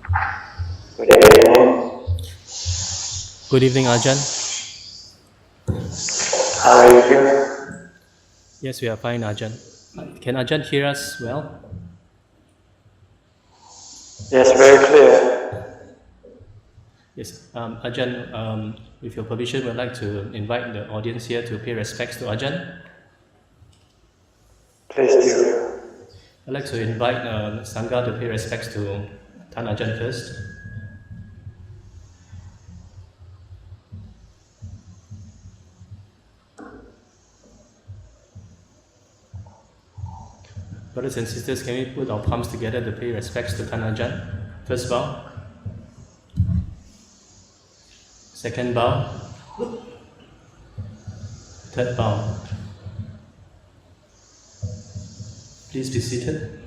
Good evening. Good evening, Ajahn. How are you doing? Yes, we are fine, Ajahn. Can Ajahn hear us well? Yes, very clear. Yes, Ajahn, with your permission, we'd like to invite the audience here to pay respects to Ajahn. Please do. I'd like to invite Sangha to pay respects to Tan Ajahn first. Brothers and sisters, can we put our palms together to pay respects to Tan Ajahn? First bow, second bow, third bow. Please be seated.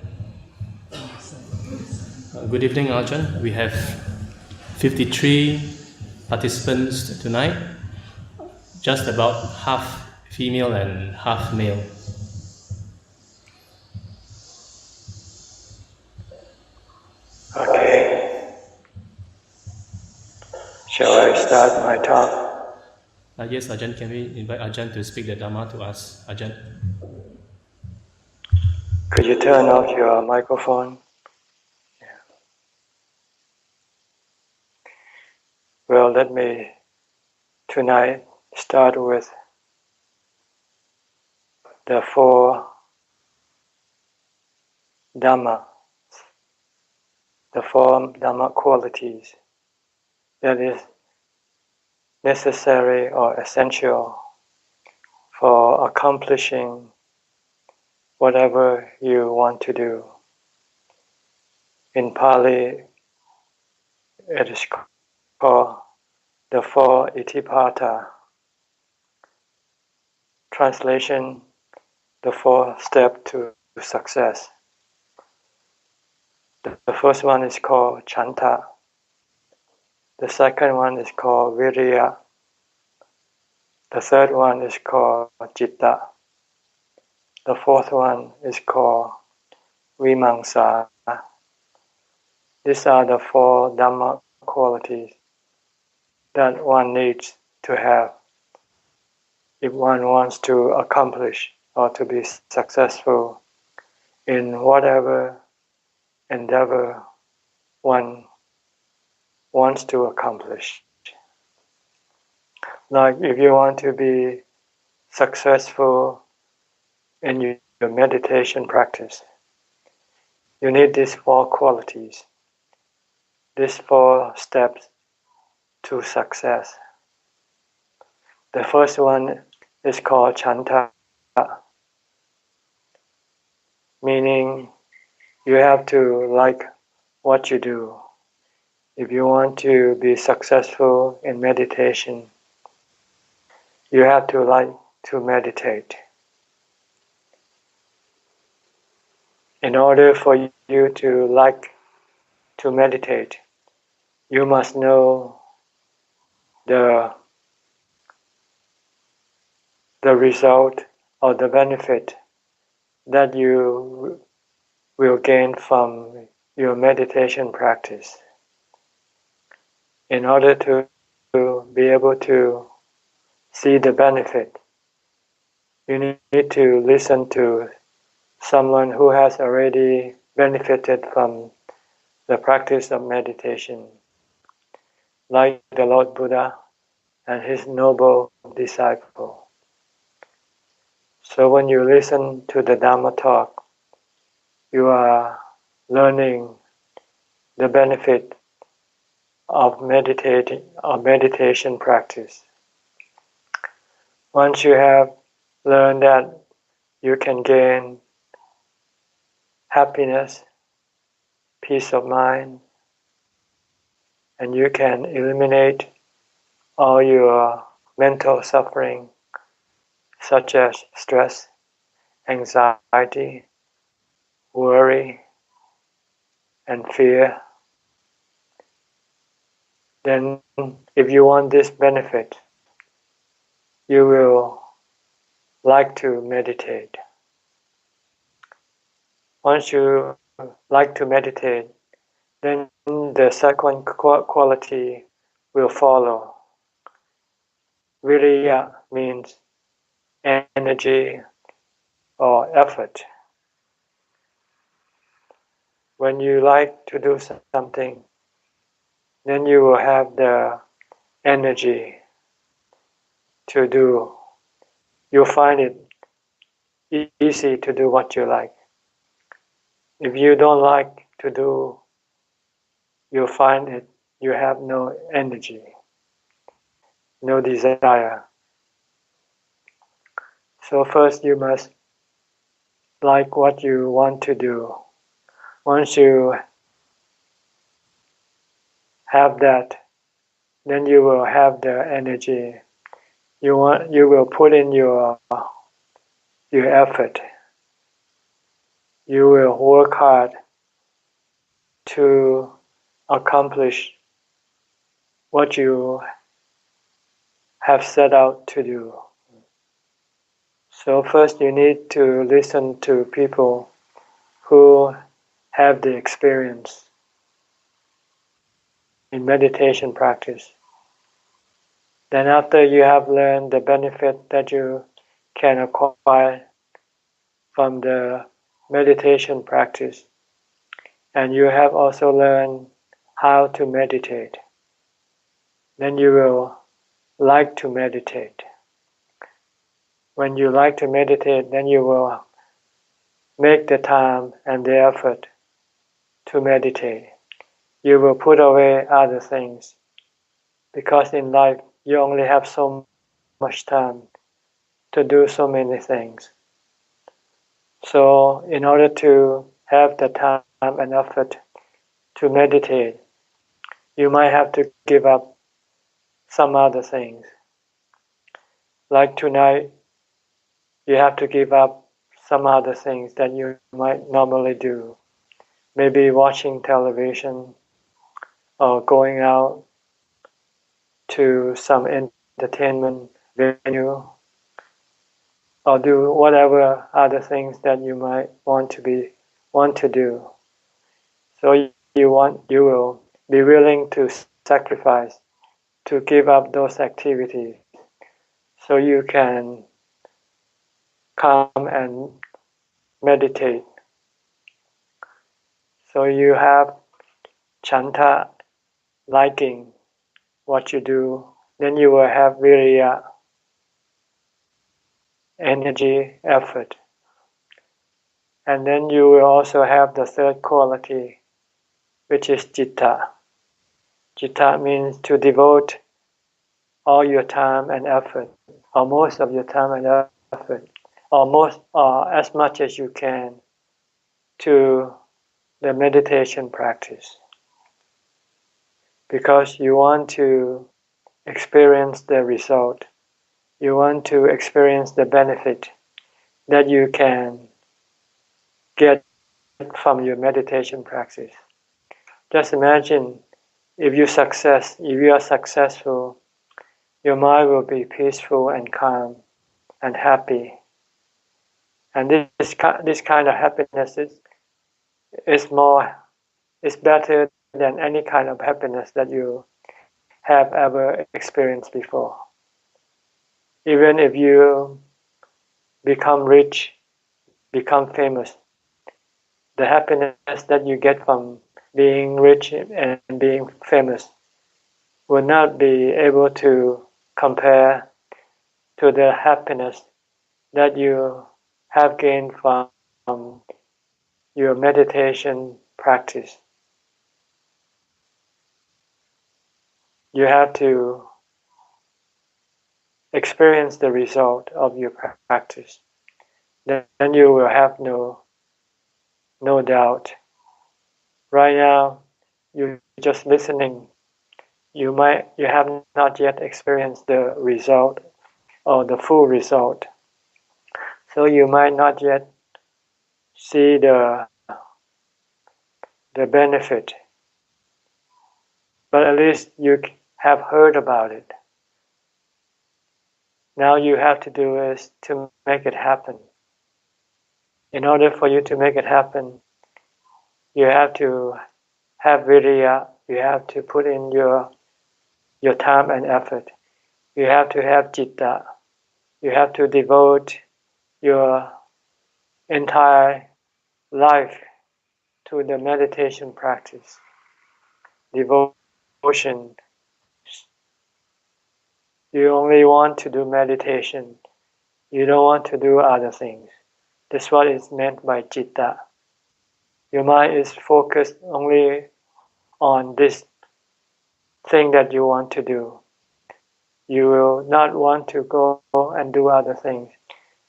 Good evening, Ajahn. We have 53 participants tonight, just about half female and half male. Okay. Shall I start my talk? Yes, Ajahn, can we invite Ajahn to speak the Dhamma to us? Ajahn. Could you turn off your microphone? Yeah. Well, let me tonight start with the four Dhamma, the four Dhamma qualities that is necessary or essential for accomplishing whatever you want to do. In Pali, it is called the four Itipata. Translation: the four steps to success. The first one is called Chanta. The second one is called Viriya. The third one is called Citta. The fourth one is called Vimamsa. These are the four Dhamma qualities that one needs to have if one wants to accomplish or to be successful in whatever endeavor one wants to accomplish. Like if you want to be successful in your meditation practice, you need these four qualities, these four steps to success. The first one is called Chanta, meaning you have to like what you do. If you want to be successful in meditation, you have to like to meditate. In order for you to like to meditate, you must know the result or the benefit that you will gain from your meditation practice. In order to be able to see the benefit, you need to listen to someone who has already benefited from the practice of meditation, like the Lord Buddha and his noble disciple. So when you listen to the Dhamma talk, you are learning the benefit of meditation practice. Once you have learned that you can gain happiness, peace of mind, and you can eliminate all your mental suffering, such as stress, anxiety, worry, and fear, then if you want this benefit, you will like to meditate. Once you like to meditate, then the second quality will follow. Viriya means energy or effort. When you like to do something, then you will have the energy to do. You'll find it easy to do what you like. If you don't like to do, you'll find it you have no energy, no desire. So first you must like what you want to do. Once you have that, then you will have the energy. You will put in your effort. You will work hard to accomplish what you have set out to do. So first you need to listen to people who have the experience in meditation practice. Then after you have learned the benefit that you can acquire from the meditation practice, and you have also learned how to meditate, then you will like to meditate. When you like to meditate, then you will make the time and the effort to meditate. You will put away other things, because in life you only have so much time to do so many things. So in order to have the time and effort to meditate, you might have to give up some other things. Like tonight, you have to give up some other things that you might normally do. Maybe watching television or going out to some entertainment venue, or do whatever other things that you might want to do. So you will be willing to sacrifice, to give up those activities, so you can come and meditate. So you have chanta, liking what you do, then you will have virya, energy, effort. And then you will also have the third quality, which is citta. Citta means to devote all your time and effort, or most of your time and effort, or as much as you can, to the meditation practice. Because you want to experience the result. You want to experience the benefit that you can get from your meditation practice. Just imagine if you are successful, your mind will be peaceful and calm and happy. And this kind of happiness is better than any kind of happiness that you have ever experienced before. Even if you become rich, become famous, the happiness that you get from being rich and being famous will not be able to compare to the happiness that you have gained from your meditation practice. You have to experience the result of your practice. Then you will have no doubt. Right now, you're just listening. You have not yet experienced the result or the full result. So you might not yet see the benefit. But at least you have heard about it. Now you have to do is to make it happen. In order for you to make it happen, you have to have viriya, you have to put in your time and effort. You have to have citta. You have to devote your entire life to the meditation practice. Devotion. You only want to do meditation. You don't want to do other things. That's what is meant by citta. Your mind is focused only on this thing that you want to do. You will not want to go and do other things.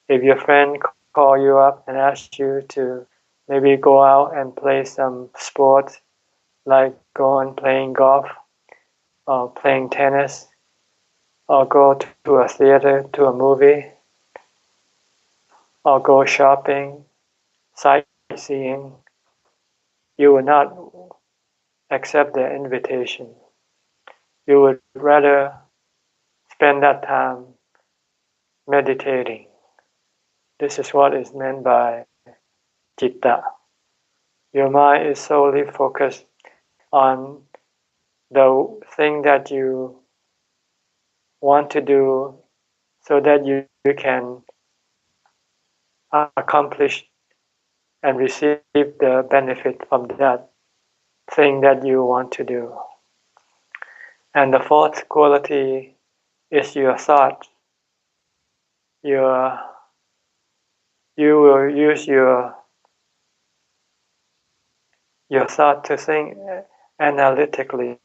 If your friend call you up and ask you to maybe go out and play some sports, like go on playing golf or playing tennis, or go to a theater, to a movie, or go shopping, sightseeing, you will not accept their invitation. You would rather spend that time meditating. This is what is meant by citta. Your mind is solely focused on the thing that you want to do so that you can accomplish and receive the benefit from that thing that you want to do. And the fourth quality is your thought. You will use your thought to think analytically.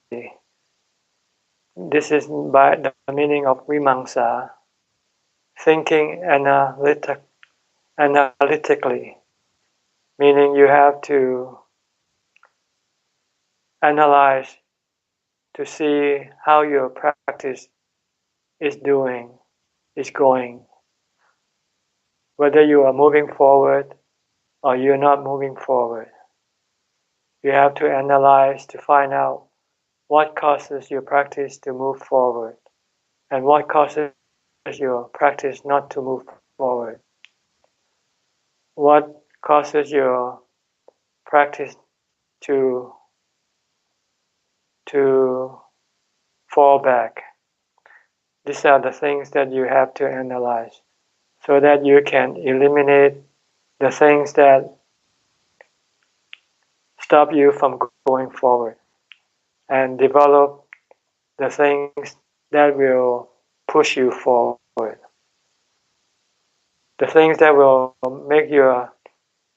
This is by the meaning of vimamsa, thinking analytically, meaning you have to analyze to see how your practice is going, whether you are moving forward or you're not moving forward. You have to analyze to find out what causes your practice to move forward and what causes your practice not to move forward. What causes your practice to fall back. These are the things that you have to analyze so that you can eliminate the things that stop you from going forward and develop the things that will push you forward. The things that will make your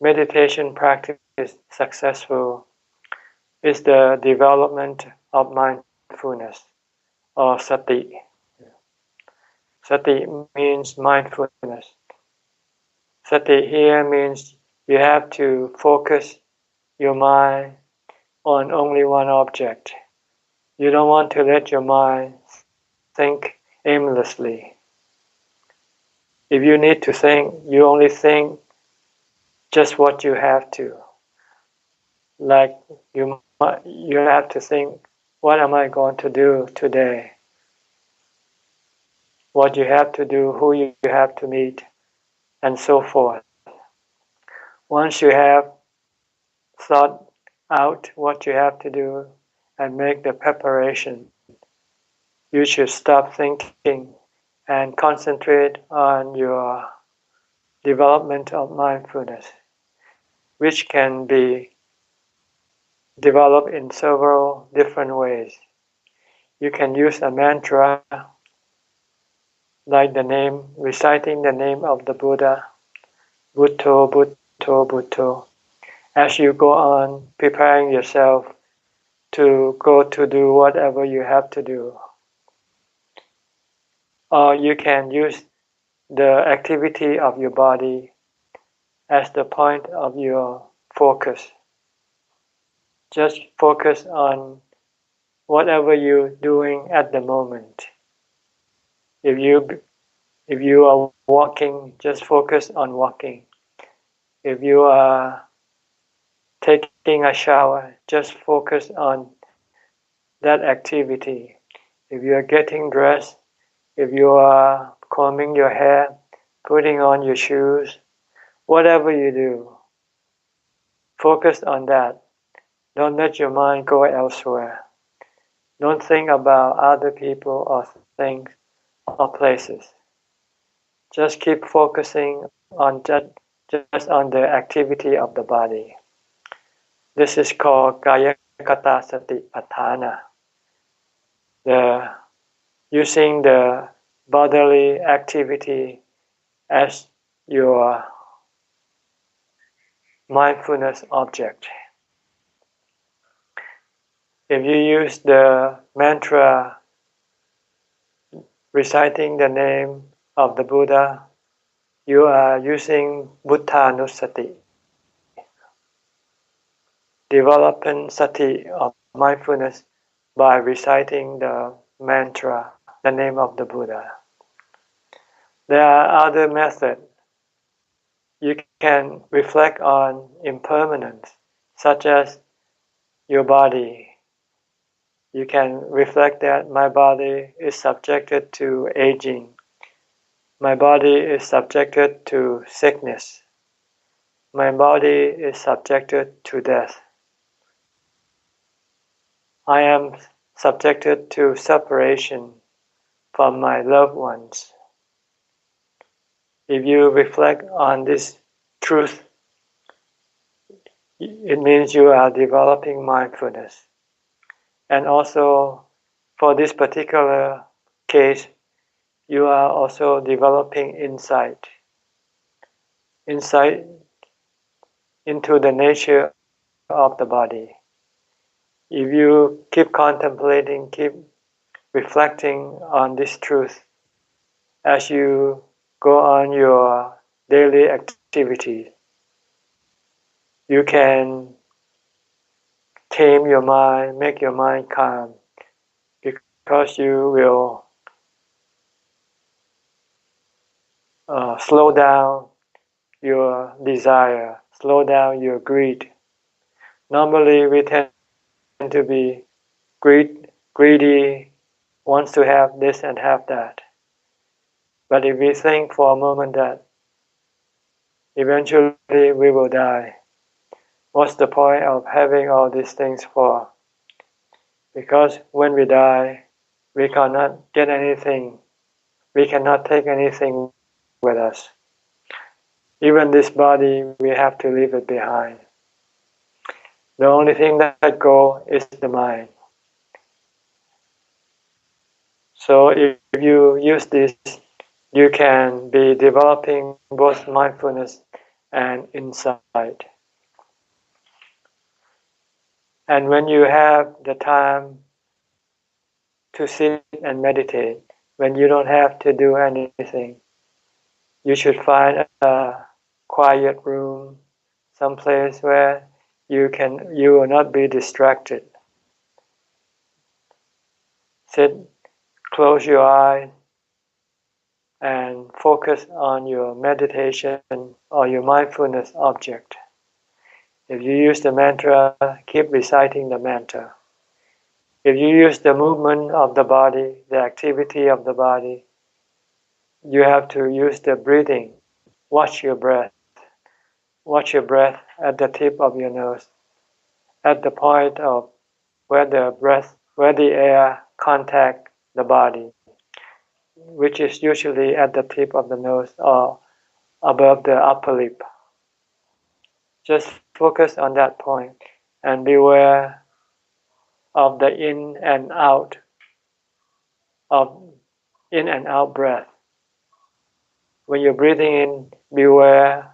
meditation practice successful is the development of mindfulness or sati. Sati means mindfulness. Sati here means you have to focus your mind on only one object. You don't want to let your mind think aimlessly. If you need to think, you only think just what you have to. Like you have to think, what am I going to do today? What you have to do, who you have to meet, and so forth. Once you have thought out what you have to do and make the preparation, you should stop thinking and concentrate on your development of mindfulness, which can be developed in several different ways. You can use a mantra like reciting the name of the Buddha, Bhutto, Bhutto, Bhutto, as you go on preparing yourself to go to do whatever you have to do. Or you can use the activity of your body as the point of your focus. Just focus on whatever you're doing at the moment. If you are walking, just focus on walking. If you are taking a shower, just focus on that activity. If you are getting dressed, if you are combing your hair, putting on your shoes, whatever you do, focus on that. Don't let your mind go elsewhere. Don't think about other people or things or places. Just keep focusing on just on the activity of the body. This is called Kaya Kata Sati Patthana. Using the bodily activity as your mindfulness object. If you use the mantra reciting the name of the Buddha, you are using Buddhanusati, developing sati of mindfulness by reciting the mantra, the name of the Buddha. There are other methods. You can reflect on impermanence, such as your body. You can reflect that my body is subjected to aging. My body is subjected to sickness. My body is subjected to death. I am subjected to separation from my loved ones. If you reflect on this truth, it means you are developing mindfulness. And also, for this particular case, you are also developing insight into the nature of the body. If you keep contemplating, keep reflecting on this truth as you go on your daily activities, you can tame your mind, make your mind calm, because you will slow down your desire, slow down your greed. Normally we tend to be greedy, wants to have this and have that. But if we think for a moment that eventually we will die, what's the point of having all these things for? Because when we die, we cannot get anything. We cannot take anything with us. Even this body, we have to leave it behind. The only thing that goes is the mind. So if you use this, you can be developing both mindfulness and insight. And when you have the time to sit and meditate, when you don't have to do anything, you should find a quiet room, some place where you will not be distracted. Sit, close your eyes, and focus on your meditation or your mindfulness object. If you use the mantra, keep reciting the mantra. If you use the movement of the body, the activity of the body, you have to use the breathing. Watch your breath. Watch your breath at the tip of your nose, at the point of where the air contact the body, which is usually at the tip of the nose or above the upper lip. Just focus on that point and beware of the in and out breath. When you're breathing in, beware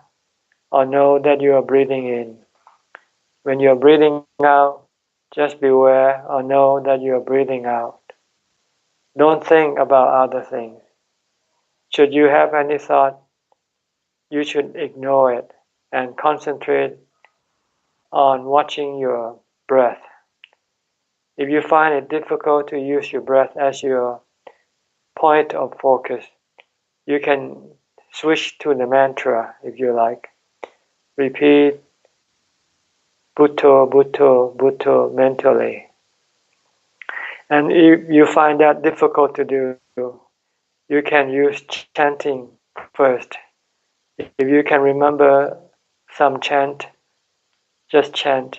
or know that you are breathing in. When you're breathing out, just beware or know that you are breathing out. Don't think about other things. Should you have any thought, you should ignore it and concentrate on watching your breath. If you find it difficult to use your breath as your point of focus, you can switch to the mantra if you like. Repeat Bhutto, Bhutto, Bhutto mentally. And if you find that difficult to do, you can use chanting first. If you can remember some chant, just chant.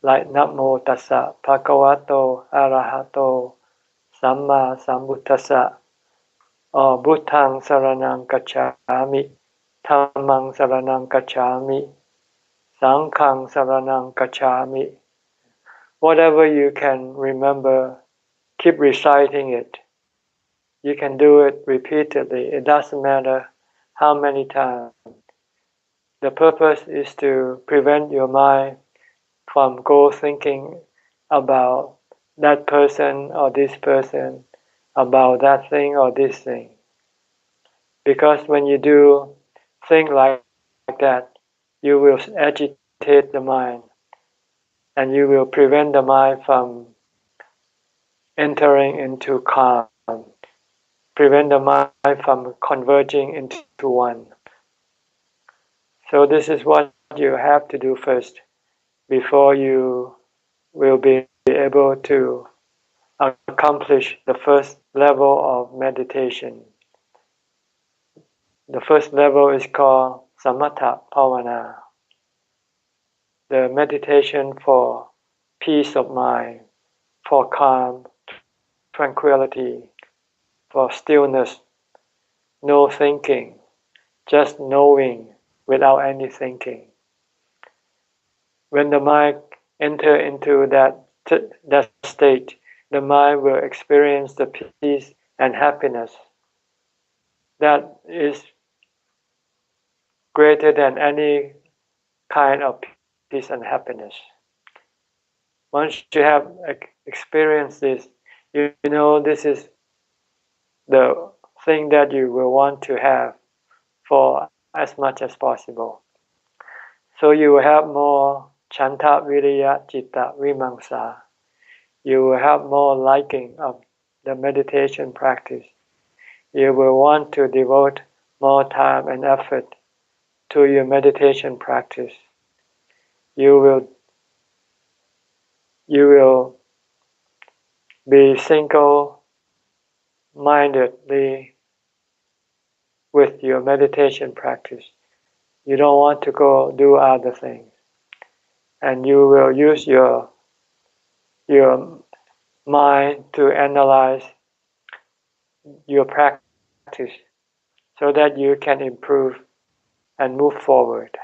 like Namo Tassa Bhagavato Arahato Samma Sambuddhassa, or Buddhang Saranang Gacchami, Dhammang Saranang Gacchami, Sanghang Saranang Gacchami. Whatever you can remember, keep reciting it. You can do it repeatedly. It doesn't matter how many times. The purpose is to prevent your mind from thinking about that person or this person, about that thing or this thing. Because when you do things like that, you will agitate the mind, and you will prevent the mind from entering into calm, prevent the mind from converging into one. So this is what you have to do first before you will be able to accomplish the first level of meditation. The first level is called Samatha Bhavana, the meditation for peace of mind, for calm, tranquility, for stillness, no thinking, just knowing without any thinking. When the mind enters into that state, the mind will experience the peace and happiness that is greater than any kind of peace and happiness. Once you have experienced this, you know this is the thing that you will want to have for as much as possible. So you will have more chanta, viriya, citta, vimamsa. You will have more liking of the meditation practice. You will want to devote more time and effort to your meditation practice. You will be single-mindedly with your meditation practice. You don't want to go do other things. And you will use your mind to analyze your practice so that you can improve and move forward.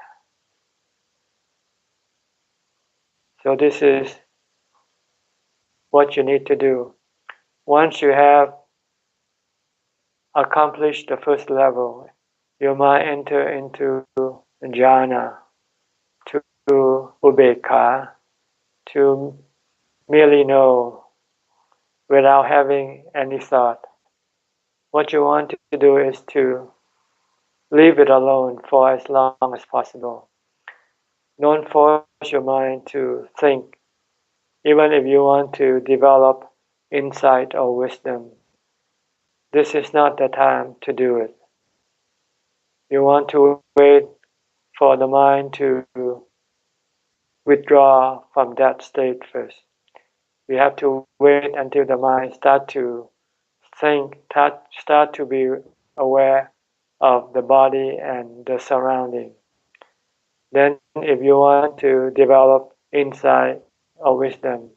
So this is what you need to do. Once you have accomplished the first level, you might enter into jhana, to upekkha, to merely know without having any thought. What you want to do is to leave it alone for as long as possible. Don't force your mind to think, even if you want to develop insight or wisdom. This is not the time to do it. You want to wait for the mind to withdraw from that state first. You have to wait until the mind starts to think, start to be aware of the body and the surrounding. Then if you want to develop insight or wisdom,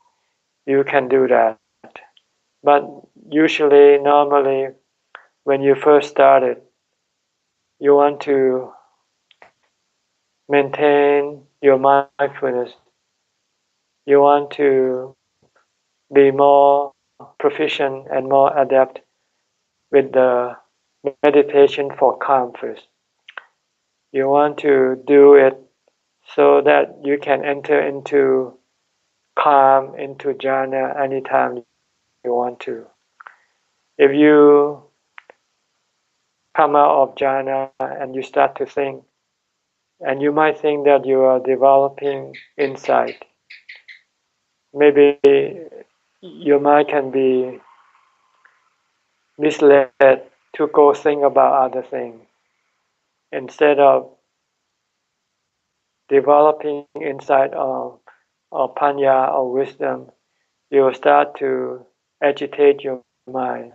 you can do that. But usually, normally, when you first started, you want to maintain your mindfulness. You want to be more proficient and more adept with the meditation for calm first. You want to do it so that you can enter into calm, into jhana anytime you want to. If you come out of jhana and you start to think, and you might think that you are developing insight, maybe your mind can be misled to go think about other things. Instead of developing insight or panya or wisdom, you will start to agitate your mind.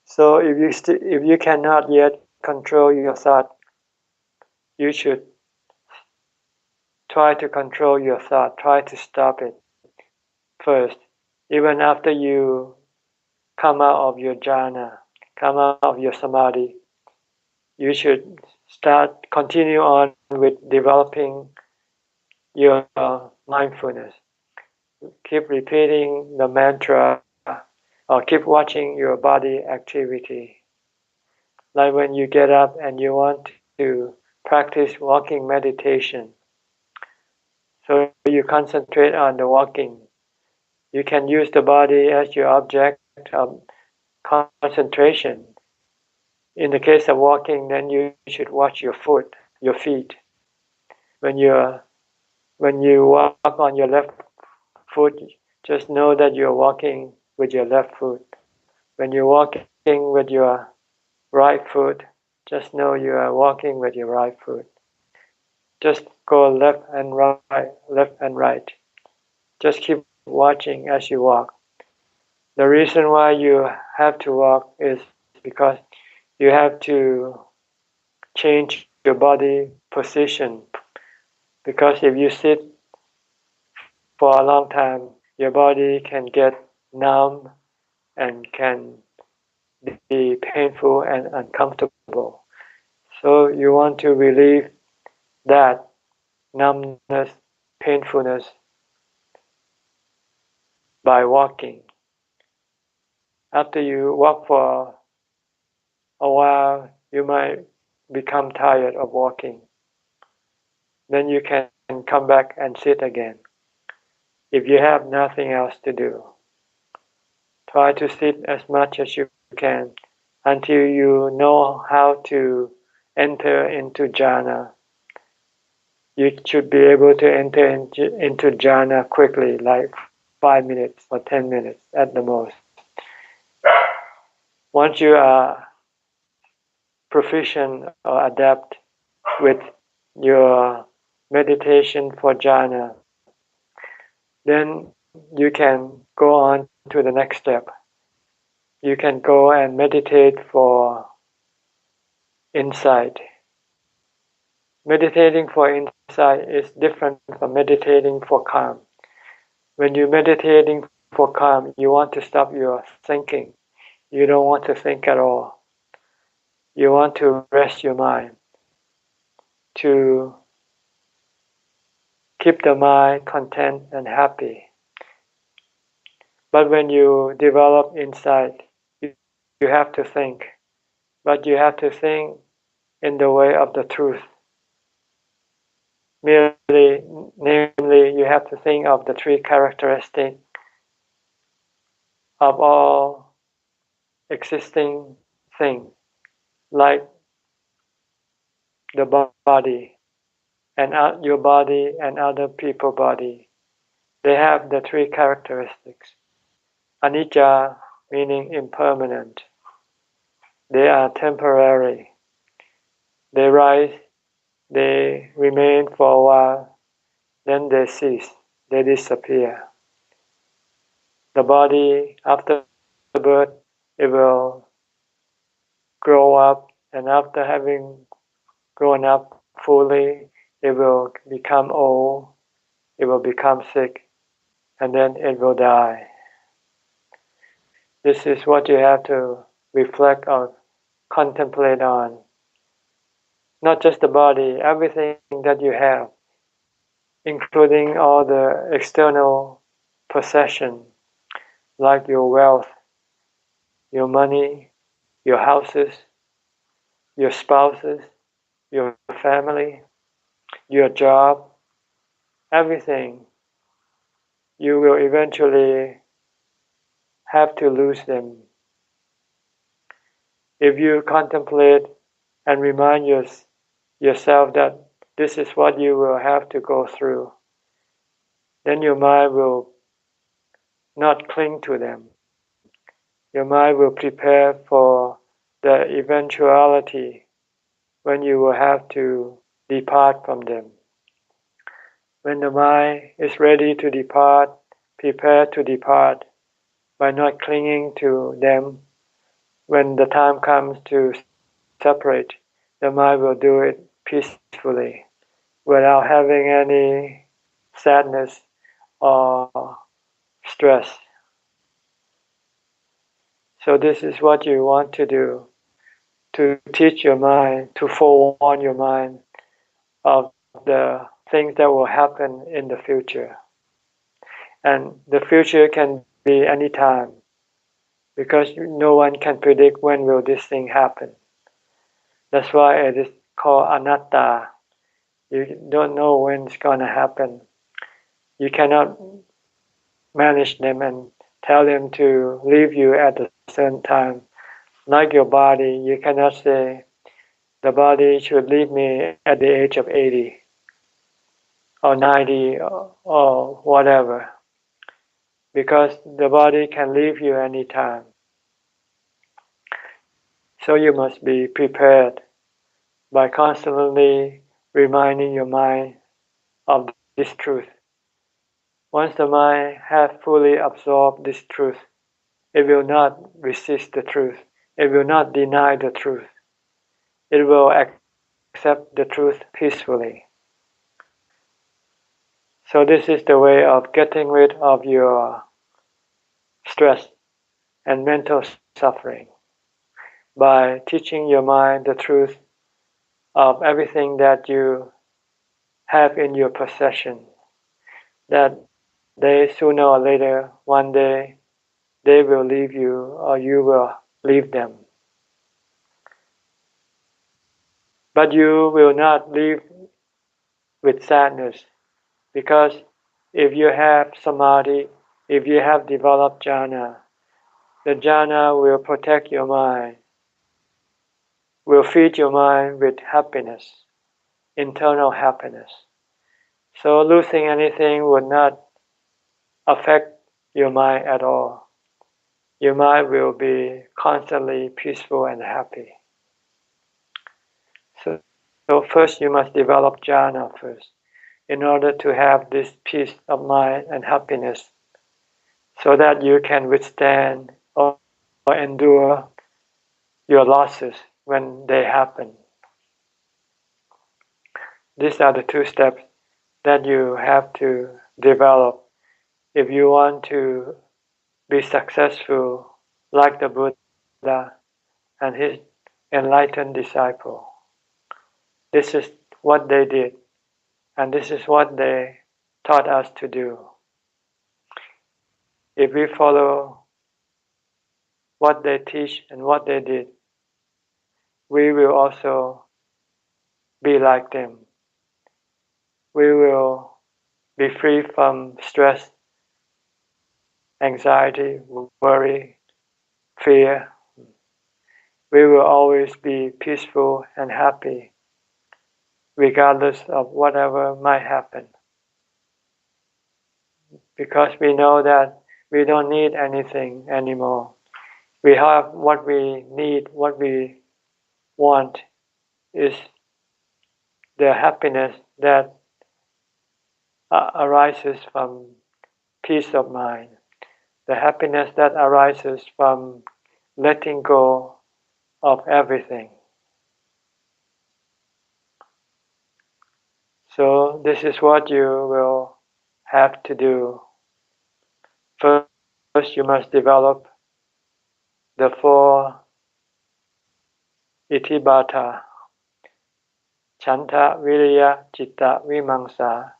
So if you cannot yet control your thought, you should try to control your thought, try to stop it first. Even after you come out of your jhana, come out of your samadhi, you should continue on with developing your mindfulness. Keep repeating the mantra or keep watching your body activity. Like when you get up and you want to practice walking meditation, so you concentrate on the walking. You can use the body as your object of concentration. In the case of walking, then you should watch your feet. When you walk on your left foot, just know that you're walking with your left foot. When you're walking with your right foot, just know you are walking with your right foot. Just go left and right, left and right. Just keep watching as you walk. The reason why you have to walk is because you have to change your body position. Because if you sit for a long time, your body can get numb and can be painful and uncomfortable. So you want to relieve that numbness, painfulness by walking. After you walk for a while, you might become tired of walking. Then you can come back and sit again. If you have nothing else to do, try to sit as much as you can until you know how to enter into jhana. You should be able to enter into jhana quickly, like 5 minutes or 10 minutes at the most. Once you are proficient or adept with your meditation for jhana, then you can go on to the next step. You can go and meditate for insight. Meditating for insight is different from meditating for calm. When you're meditating for calm, you want to stop your thinking. You don't want to think at all. You want to rest your mind, to keep the mind content and happy. But when you develop insight, you have to think. But you have to think in the way of the truth. Namely, you have to think of the three characteristics of all existing things, like the body and your body and other people's body. They have the three characteristics. Anicca, meaning impermanent. They are temporary. They rise, they remain for a while, then they cease, they disappear. The body, after birth, it will grow up, and after having grown up fully, it will become old, it will become sick, and then it will die. This is what you have to reflect on, contemplate on. Not just the body, everything that you have, including all the external possession, like your wealth, your money, your houses, your spouses, your family, your job, everything. You will eventually have to lose them. If you contemplate and remind yourself that this is what you will have to go through, then your mind will not cling to them. Your mind will prepare for the eventuality when you will have to depart from them. When the mind is ready to depart, prepare to depart by not clinging to them. When the time comes to separate, the mind will do it peacefully. without having any sadness or stress. So this is what you want to do, to teach your mind, to forewarn your mind of the things that will happen in the future. And the future can be any time, because no one can predict when will this thing happen. That's why it is called anatta. You don't know when it's going to happen. You cannot manage them and tell them to leave you at a certain time. Like your body, you cannot say, the body should leave me at the age of 80 or 90 or whatever, because the body can leave you anytime. So you must be prepared by constantly reminding your mind of this truth. Once the mind has fully absorbed this truth, it will not resist the truth. It will not deny the truth. It will accept the truth peacefully. So this is the way of getting rid of your stress and mental suffering, by teaching your mind the truth of everything that you have in your possession, that sooner or later, one day, they will leave you or you will leave them. But you will not leave with sadness, because if you have samadhi, if you have developed jhana, the jhana will protect your mind, will feed your mind with happiness, internal happiness. So losing anything would not affect your mind at all. Your mind will be constantly peaceful and happy. So first you must develop jhana first, in order to have this peace of mind and happiness, so that you can withstand or endure your losses when they happen. These are the two steps that you have to develop if you want to be successful like the Buddha and his enlightened disciple. This is what they did, and this is what they taught us to do. If we follow what they teach and what they did, we will also be like them. We will be free from stress, anxiety, worry, fear. We will always be peaceful and happy, regardless of whatever might happen. Because we know that we don't need anything anymore. We have what we need, what we want is the happiness that arises from peace of mind, the happiness that arises from letting go of everything. So this is what you will have to do. First, you must develop the 4 Itibata: Chanta, Viriya, Chitta, Vimamsa.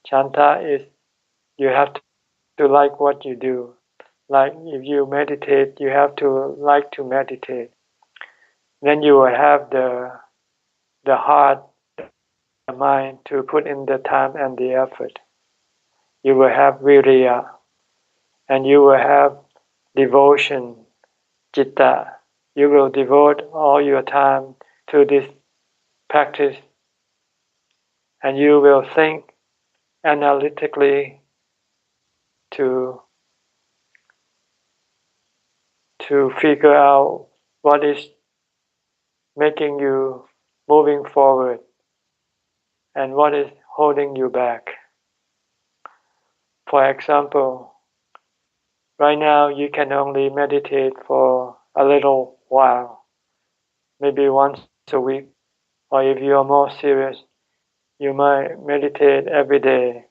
Chanta is you have to like what you do. Like if you meditate, you have to like to meditate. Then you will have the heart, the mind to put in the time and the effort. You will have viriya, and you will have devotion, citta. You will devote all your time to this practice, and you will think analytically to figure out what is making you moving forward and what is holding you back. For example, right now you can only meditate for a little while, maybe once a week, or if you are more serious, you might meditate every day,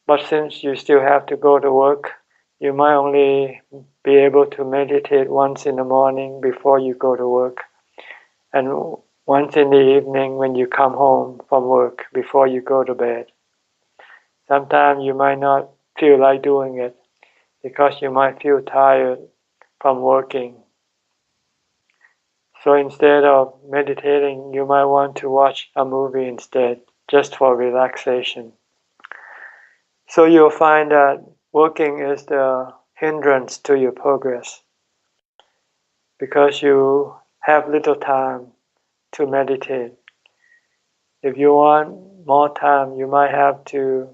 but since you still have to go to work, you might only be able to meditate once in the morning before you go to work, and once in the evening when you come home from work before you go to bed. Sometimes you might not feel like doing it because you might feel tired from working. So instead of meditating, you might want to watch a movie instead, just for relaxation. So you'll find that working is the hindrance to your progress because you have little time to meditate. If you want more time, you might have to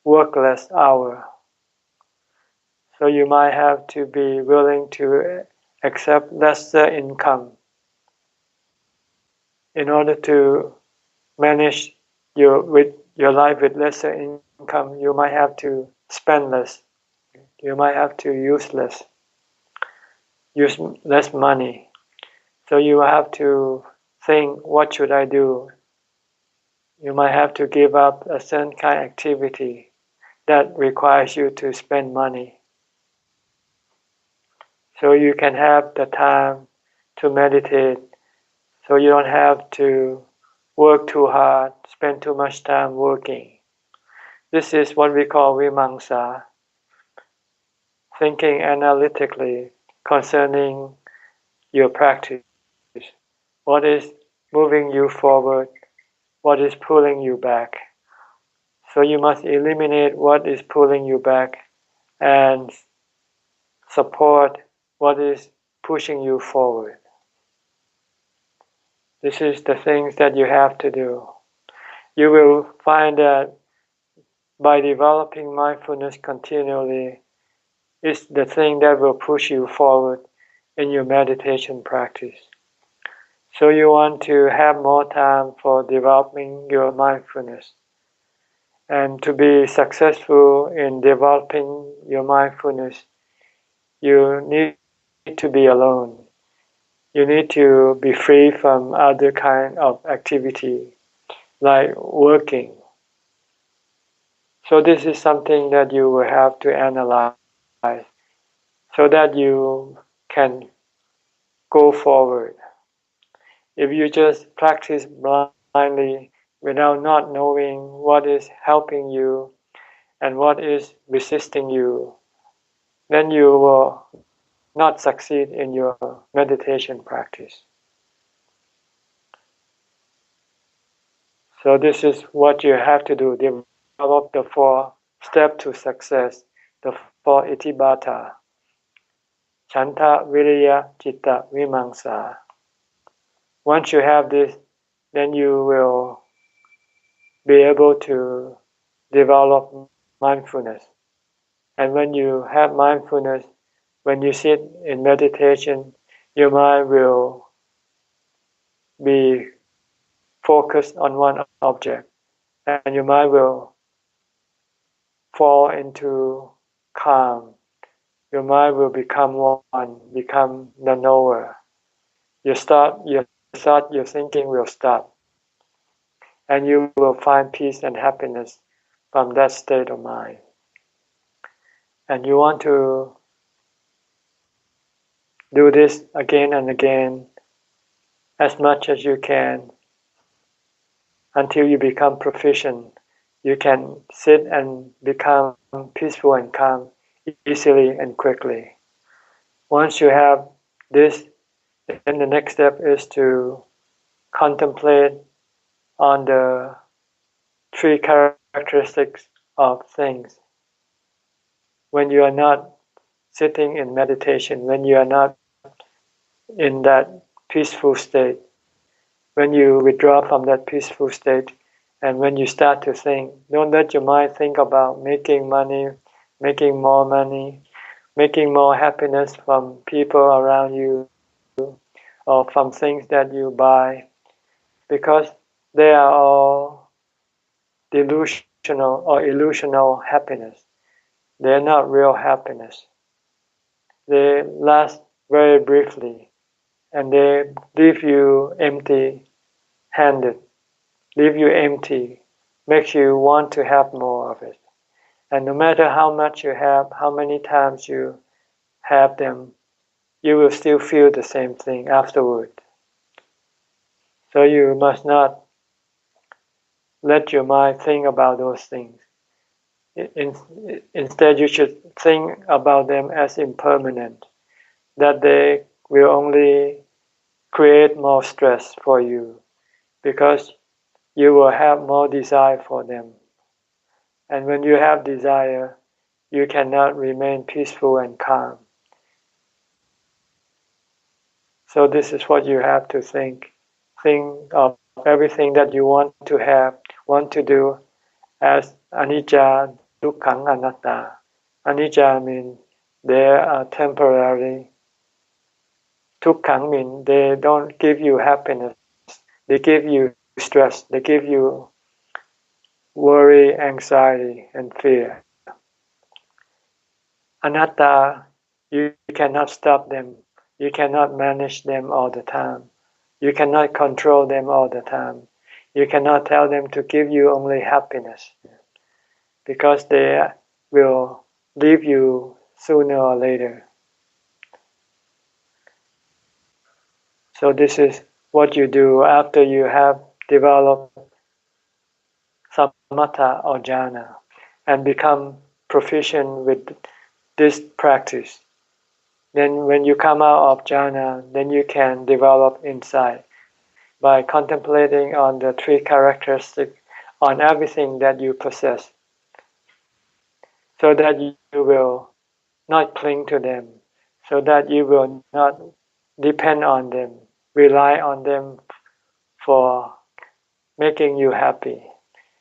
work less hours. So you might have to be willing to accept lesser income in order to manage your life with lesser income. You might have to spend less. You might have to use less money. So you have to think, what should I do? You might have to give up a certain kind of activity that requires you to spend money. So you can have the time to meditate, so you don't have to work too hard, spend too much time working. This is what we call vimamsa, thinking analytically concerning your practice. What is moving you forward? What is pulling you back? So you must eliminate what is pulling you back and support what is pushing you forward. This is the things that you have to do. You will find that by developing mindfulness continually is the thing that will push you forward in your meditation practice. So you want to have more time for developing your mindfulness. And to be successful in developing your mindfulness, you need to be alone. You need to be free from other kind of activity, like working. So this is something that you will have to analyze so that you can go forward. If you just practice blindly without not knowing what is helping you and what is resisting you, then you will not succeed in your meditation practice. So this is what you have to do. Develop the 4 steps to success, the 4 itibata. Chanta, Viriya, Citta, Vimamsa. Once you have this, then you will be able to develop mindfulness. And when you have mindfulness, when you sit in meditation, your mind will be focused on one object, and your mind will fall into calm. Your mind will become one, become the knower. Your thinking will stop, and you will find peace and happiness from that state of mind. And you want to do this again and again as much as you can until you become proficient. You can sit and become peaceful and calm easily and quickly. Once you have this, then the next step is to contemplate on the 3 characteristics of things. When you are not sitting in meditation, when you are not in that peaceful state, when you withdraw from that peaceful state, and when you start to think, don't let your mind think about making money, making more money, making more happiness from people around you, or from things that you buy, because they are all delusional or illusional happiness. They are not real happiness. They last very briefly, and they leave you empty-handed, leave you empty, makes you want to have more of it. And no matter how much you have, how many times you have them, you will still feel the same thing afterward. So you must not let your mind think about those things. Instead, you should think about them as impermanent, that they will only create more stress for you because you will have more desire for them. And when you have desire, you cannot remain peaceful and calm. So this is what you have to think. Think of everything that you want to have, want to do as anicca, dukkha, anatta. Anicca means they are temporary. Dukkha means they don't give you happiness. They give you stress. They give you worry, anxiety, and fear. Anatta, you cannot stop them. You cannot manage them all the time. You cannot control them all the time. You cannot tell them to give you only happiness because they will leave you sooner or later. So this is what you do after you have developed samatha or jhana and become proficient with this practice. Then when you come out of jhana, then you can develop insight by contemplating on the three characteristics, on everything that you possess, so that you will not cling to them, so that you will not depend on them, rely on them for making you happy,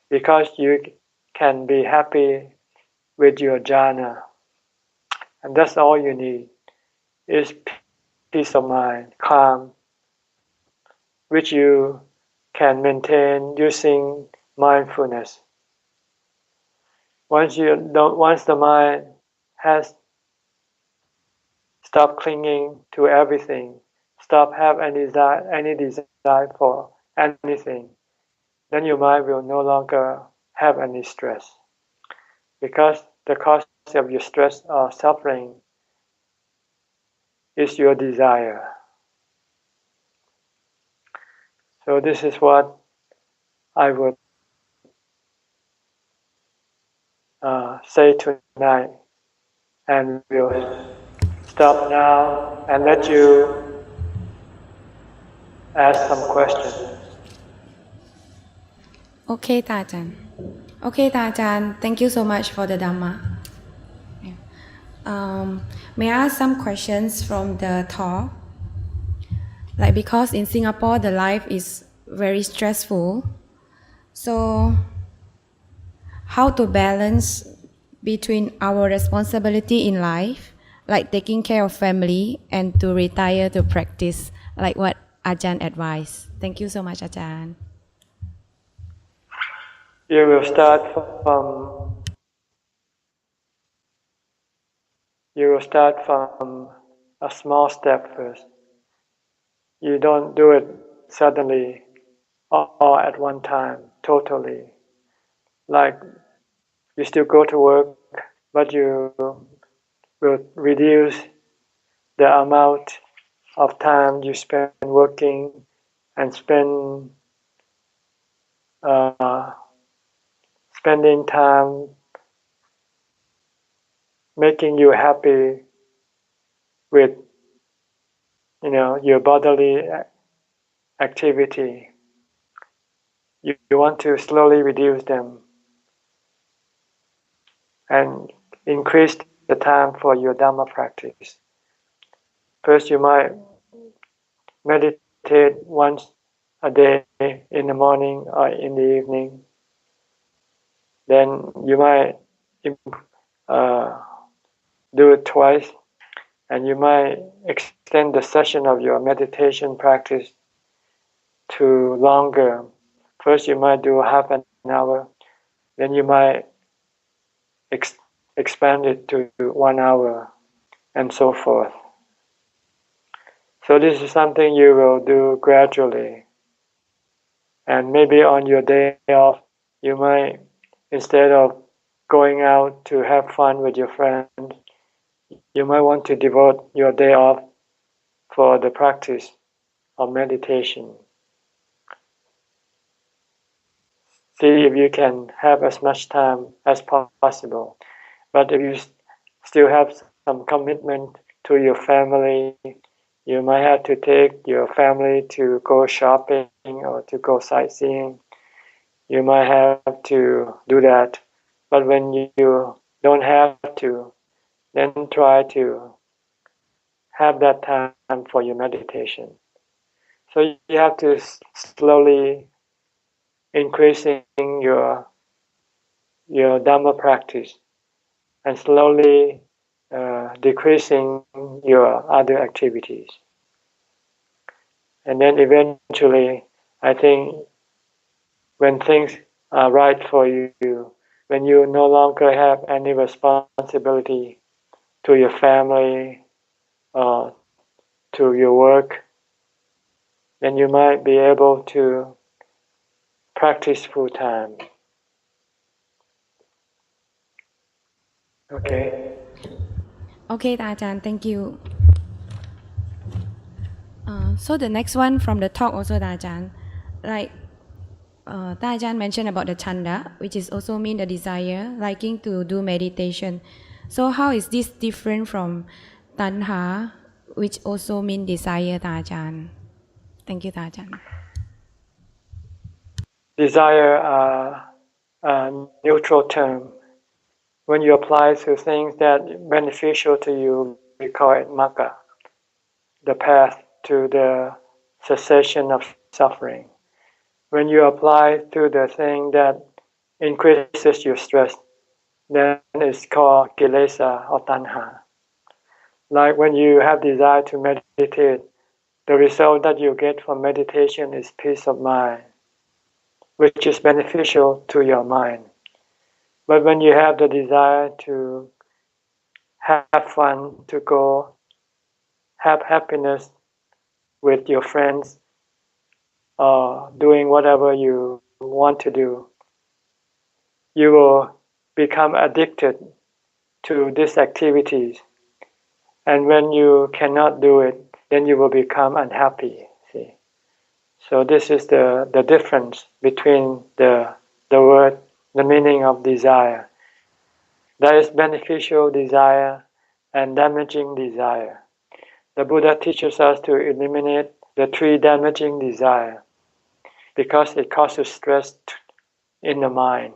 because you can be happy with your jhana, and that's all you need, is peace of mind, calm, which you can maintain using mindfulness. Once the mind has stopped clinging to everything, stop have any desire for anything, then your mind will no longer have any stress, because the cause of your stress or suffering is your desire. So this is what I would say tonight, and we'll stop now and let you ask some questions. Okay, Ajahn. Okay, Ajahn. Thank you so much for the Dhamma. May I ask some questions from the talk? Like, because in Singapore the life is very stressful, so how to balance between our responsibility in life, like taking care of family, and to retire to practice, like what Ajahn advised. Thank you so much, Ajahn. You will start from a small step first. You don't do it suddenly or at one time, totally. Like you still go to work, but you will reduce the amount of time you spend working and spending time making you happy with your bodily activity. You want to slowly reduce them and increase the time for your Dhamma practice. First, you might meditate once a day in the morning or in the evening. Then you might do it twice, and you might extend the session of your meditation practice to longer. First, you might do half an hour, then you might expand it to 1 hour, and so forth. So this is something you will do gradually, and maybe on your day off, You might, instead of going out to have fun with your friends, you might want to devote your day off for the practice of meditation. See if you can have as much time as possible. But if you still have some commitment to your family, you might have to take your family to go shopping or to go sightseeing. You might have to do that. But when you don't have to, then try to have that time for your meditation. So you have to slowly increasing your Dhamma practice and slowly decreasing your other activities. And then eventually, I think when things are right for you, when you no longer have any responsibility to your family or to your work, then you might be able to practice full time. Okay. Okay, Ajahn, thank you. So the next one from the talk also, Ajahn, like Ajahn mentioned about the chanda, which is also mean the desire, liking to do meditation. So how is this different from tanha, which also mean desire, Ajahn? Thank you, Ajahn. Desire are a neutral term. When you apply to things that are beneficial to you, we call it magga, the path to the cessation of suffering. When you apply to the thing that increases your stress, then it's called kilesa or tanha. Like when you have desire to meditate, the result that you get from meditation is peace of mind, which is beneficial to your mind. But when you have the desire to have fun, to go have happiness with your friends, or doing whatever you want to do, you will become addicted to these activities. And when you cannot do it, then you will become unhappy. See? So this is the difference between the word, the meaning of desire. There is beneficial desire and damaging desire. The Buddha teaches us to eliminate the three damaging desires because it causes stress in the mind.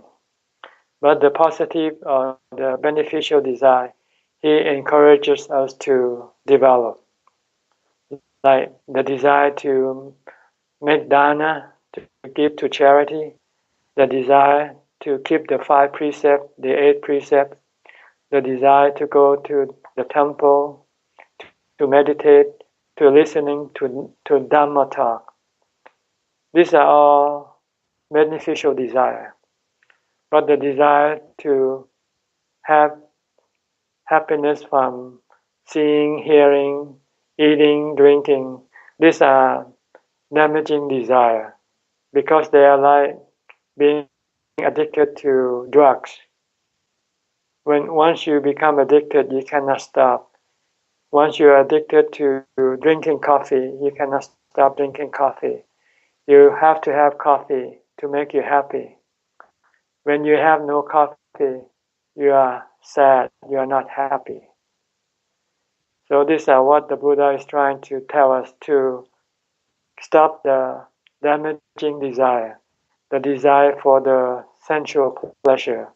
But the positive or the beneficial desire, he encourages us to develop. Like the desire to make dana, to give to charity, the desire to keep the 5 precepts, the 8 precepts, the desire to go to the temple, to meditate, to listening to Dhamma talk. These are all beneficial desire. But the desire to have happiness from seeing, hearing, eating, drinking, these are damaging desire because they are like being addicted to drugs. Once you become addicted, you cannot stop. Once you are addicted to drinking coffee, you cannot stop drinking coffee. You have to have coffee to make you happy. When you have no coffee, you are sad, you are not happy. So these are what the Buddha is trying to tell us, to stop the damaging desire, the desire for the sensual pleasure,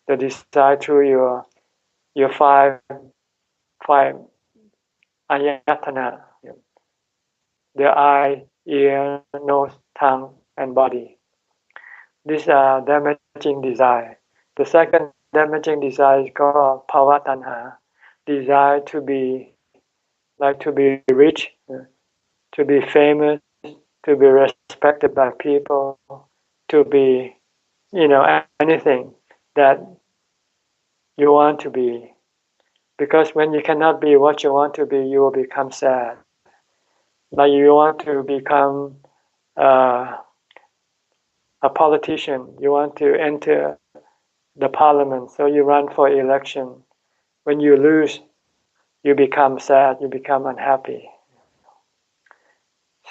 the desire through your five ayatana, the eye, ear, nose, tongue, and body. These are damaging desire. The second damaging desire is called bhavatanha, desire to be rich, to be famous, to be respected by people, to be, anything that you want to be. Because when you cannot be what you want to be, you will become sad. Like you want to become a politician. You want to enter the parliament, so you run for election. When you lose, you become sad, you become unhappy.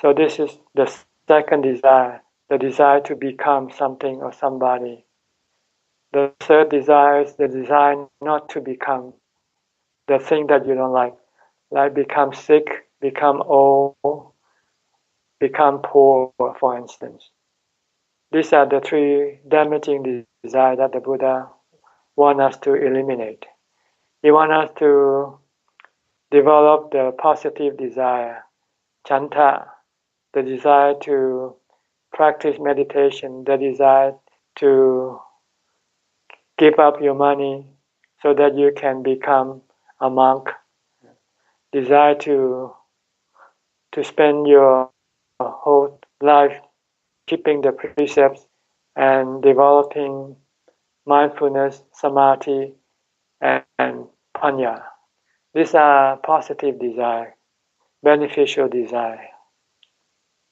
So this is the second desire, the desire to become something or somebody. The third desire is the desire not to become the thing that you don't like become sick, become old, become poor, for instance. These are the three damaging desires that the Buddha wants us to eliminate. He wants us to develop the positive desire, chanta, the desire to practice meditation, the desire to give up your money so that you can become a monk, desire to spend your whole life keeping the precepts and developing mindfulness, samadhi, and panya. These are positive desire, beneficial desire.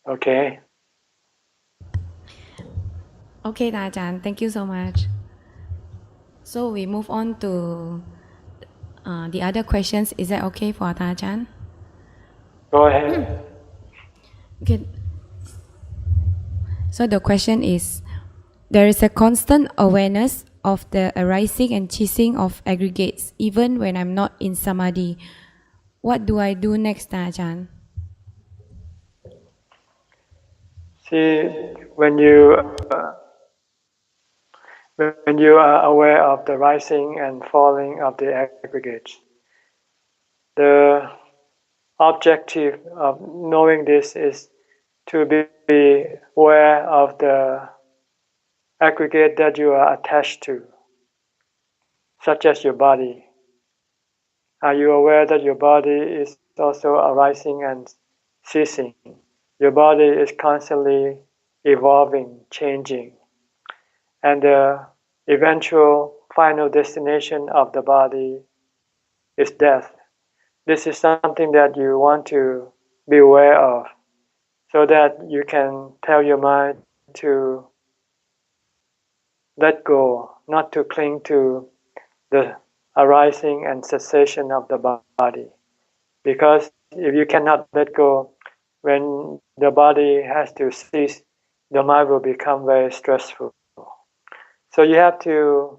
Okay? Okay, Ajahn, thank you so much. So we move on to the other questions. Is that okay for Ajahn? Go ahead. Okay. So the question is, there is a constant awareness of the arising and ceasing of aggregates, even when I'm not in samadhi. What do I do next, Ajahn? See, when you are aware of the rising and falling of the aggregates, the objective of knowing this is to be aware of the aggregate that you are attached to, such as your body. Are you aware that your body is also arising and ceasing? Your body is constantly evolving, changing, and the eventual final destination of the body is death. This is something that you want to be aware of, so that you can tell your mind to let go, not to cling to the arising and cessation of the body. Because if you cannot let go, when the body has to cease, the mind will become very stressful. So you have to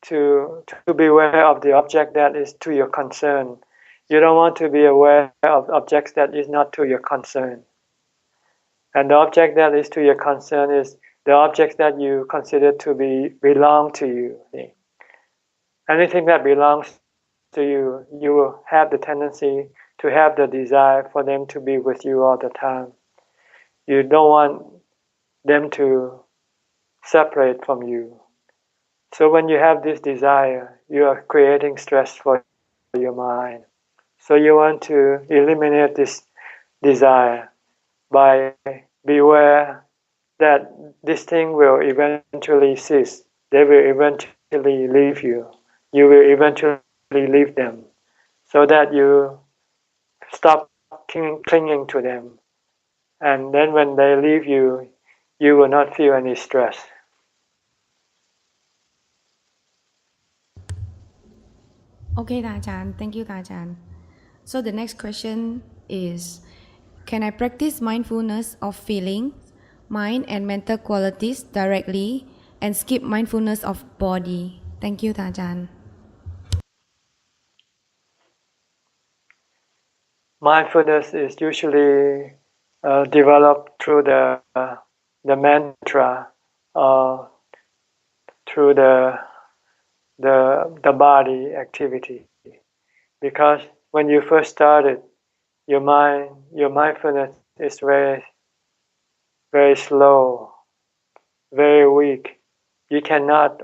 be aware of the object that is to your concern. You don't want to be aware of objects that is not to your concern. And the object that is to your concern is the objects that you consider to belong to you. Anything that belongs to you, you will have the tendency to have the desire for them to be with you all the time. You don't want them to separate from you. So when you have this desire, you are creating stress for your mind. So you want to eliminate this desire by beware that this thing will eventually cease. They will eventually leave you. You will eventually leave them, so that you stop clinging to them. And then when they leave you, you will not feel any stress. Okay, Ajahn. Thank you, Ajahn. So the next question is, can I practice mindfulness of feeling, mind and mental qualities directly and skip mindfulness of body? Thank you, Ajahn. Mindfulness is usually developed through the mantra, or through the body activity. Because when you first started, your mindfulness is very, very slow, very weak. You cannot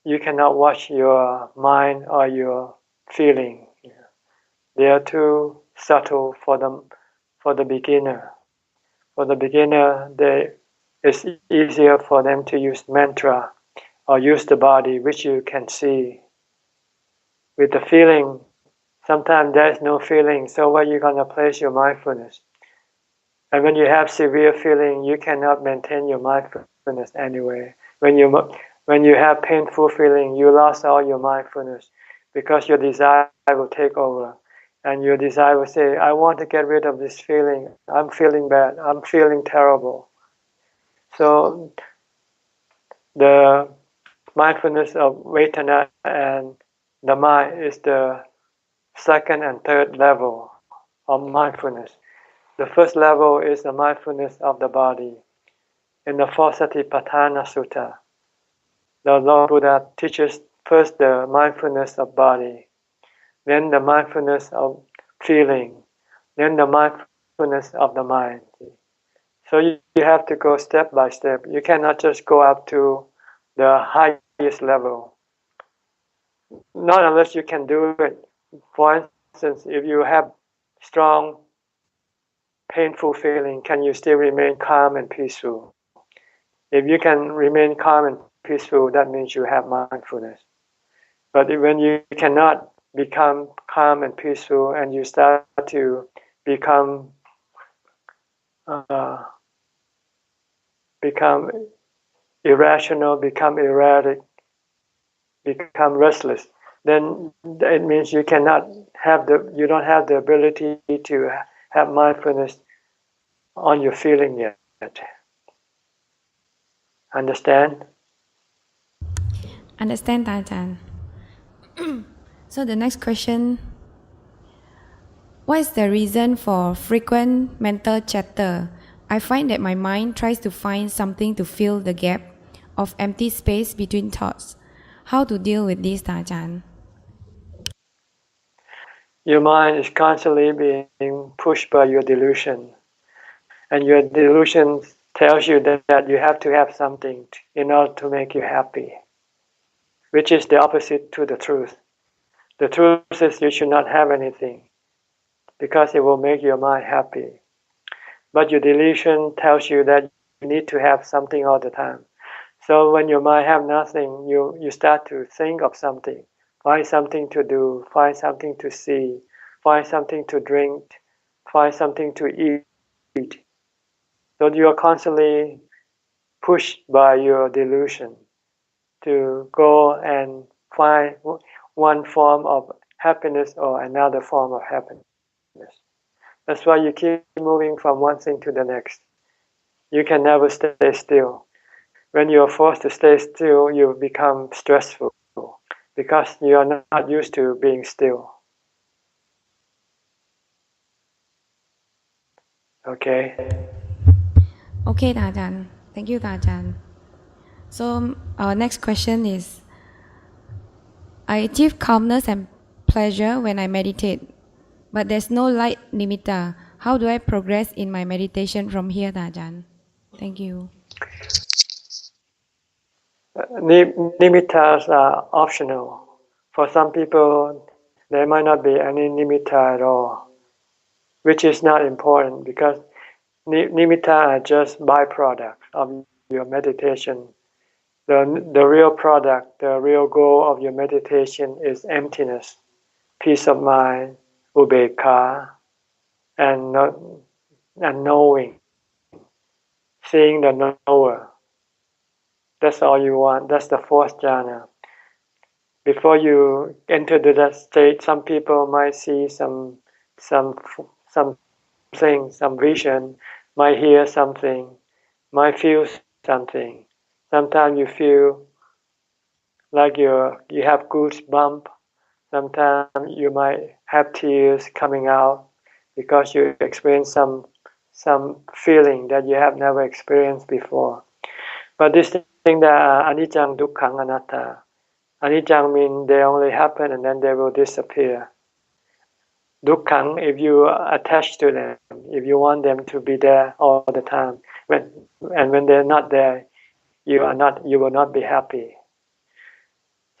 watch your mind or your feeling. They are too subtle for the beginner. For the beginner, it's easier for them to use mantra or use the body, which you can see. With the feeling, sometimes there is no feeling, so where are you going to place your mindfulness? And when you have severe feeling, you cannot maintain your mindfulness anyway. When you have painful feeling, you lost all your mindfulness because your desire will take over. And your desire will say, I want to get rid of this feeling. I'm feeling bad. I'm feeling terrible. So the mindfulness of Vedana and the mind is the second and third level of mindfulness. The first level is the mindfulness of the body. In the fourth Satipatthana Sutta, the Lord Buddha teaches first the mindfulness of body, then the mindfulness of feeling, then the mindfulness of the mind. So you have to go step by step. You cannot just go up to the highest level. Not unless you can do it. For instance, if you have strong, painful feeling, can you still remain calm and peaceful? If you can remain calm and peaceful, that means you have mindfulness. But when you cannot become calm and peaceful, and you start to become irrational, become erratic, become restless, then it means you don't have the ability to have mindfulness on your feeling yet. Understand? Understand, Ajahn. So the next question, what is the reason for frequent mental chatter? I find that my mind tries to find something to fill the gap of empty space between thoughts. How to deal with this, Ajahn? Your mind is constantly being pushed by your delusion. And your delusion tells you that you have to have something in order to make you happy, which is the opposite to the truth. The truth is you should not have anything because it will make your mind happy. But your delusion tells you that you need to have something all the time. So when your mind have nothing, you start to think of something. Find something to do, find something to see, find something to drink, find something to eat. So you are constantly pushed by your delusion to go and find one form of happiness or another form of happiness. That's why you keep moving from one thing to the next. You can never stay still. When you are forced to stay still, you become stressful because you are not used to being still. Okay? Okay, Ajahn. Thank you, Ajahn. So our next question is, I achieve calmness and pleasure when I meditate, but there's no light nimitta. How do I progress in my meditation from here, Ajahn? Thank you. Nimittas are optional. For some people, there might not be any nimitta at all, which is not important because nimitta are just byproducts of your meditation. The real product, the real goal of your meditation is emptiness, peace of mind, ubekkha, and knowing, seeing the knower. That's all you want. That's the fourth jhana. Before you enter that state, some people might see some thing, some vision, might hear something, might feel something. Sometimes you feel like you have goosebumps. Sometimes you might have tears coming out because you experience some feeling that you have never experienced before. But this thing that are anicca, dukkha, anatta. Anicca means they only happen and then they will disappear. Dukkha, if you are attached to them, if you want them to be there all the time, when they're not there, you will not be happy.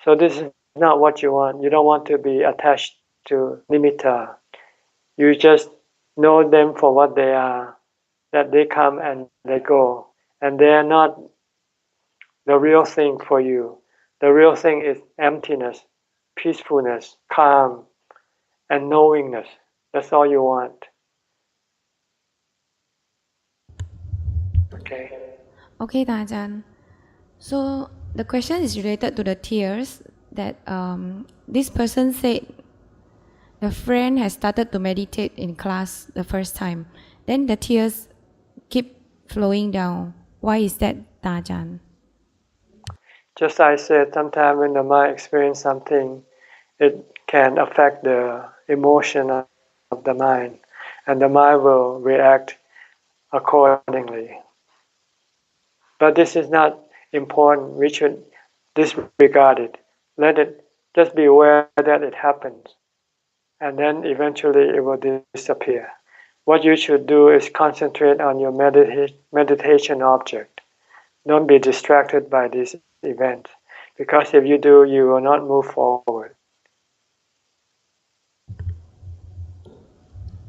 So this is not what you want. You don't want to be attached to nimitta. You just know them for what they are, that they come and they go, and they are not the real thing for you. The real thing is emptiness, peacefulness, calm, and knowingness. That's all you want. Okay. Okay, Ajahn. So the question is related to the tears that this person said the friend has started to meditate in class the first time. Then the tears keep flowing down. Why is that, Ajahn? Just as I said, sometimes when the mind experiences something, it can affect the emotion of the mind, and the mind will react accordingly. But this is not important. We should disregard it. Let it just be aware that it happens, and then eventually it will disappear. What you should do is concentrate on your meditation object. Don't be distracted by this event, because if you do, you will not move forward.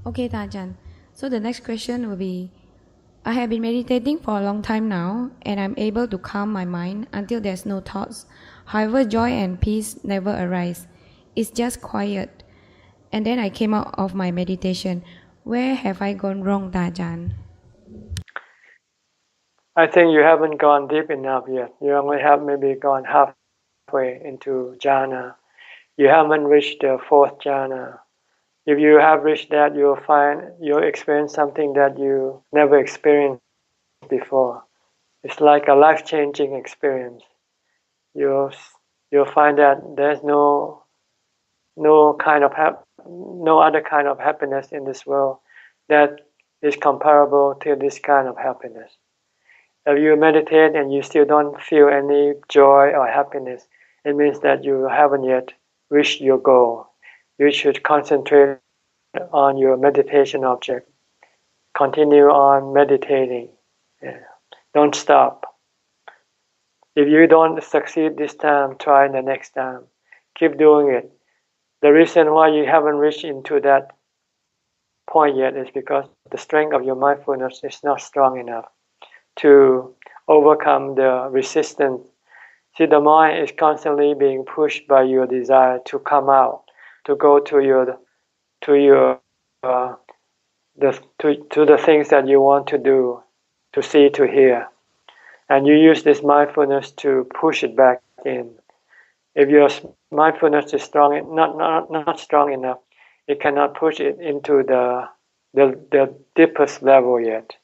Okay, Ajahn. So the next question will be, I have been meditating for a long time now, and I'm able to calm my mind until there's no thoughts. However, joy and peace never arise. It's just quiet. And then I came out of my meditation. Where have I gone wrong, Ajahn? I think you haven't gone deep enough yet. You only have maybe gone halfway into jhana. You haven't reached the fourth jhana. If you have reached that, you'll experience something that you never experienced before. It's like a life-changing experience. You'll find that there's no other kind of happiness in this world that is comparable to this kind of happiness. If you meditate and you still don't feel any joy or happiness, it means that you haven't yet reached your goal. You should concentrate on your meditation object. Continue on meditating. Yeah. Don't stop. If you don't succeed this time, try the next time. Keep doing it. The reason why you haven't reached into that point yet is because the strength of your mindfulness is not strong enough to overcome the resistance. See, the mind is constantly being pushed by your desire to come out, to go to the things that you want to do, to see, to hear, and you use this mindfulness to push it back in. If your mindfulness is not strong enough, it cannot push it into the deepest level yet.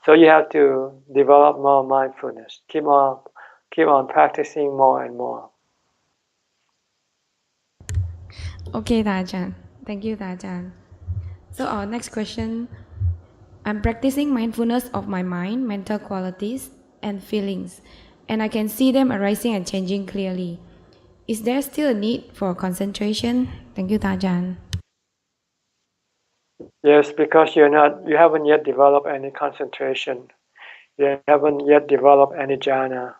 So you have to develop more mindfulness. Keep on practicing more and more. Okay, Ajahn. Thank you, Ajahn. So our next question, I'm practicing mindfulness of my mind, mental qualities, and feelings, and I can see them arising and changing clearly. Is there still a need for concentration? Thank you, Ajahn. Yes, because you haven't yet developed any concentration. You haven't yet developed any jhana.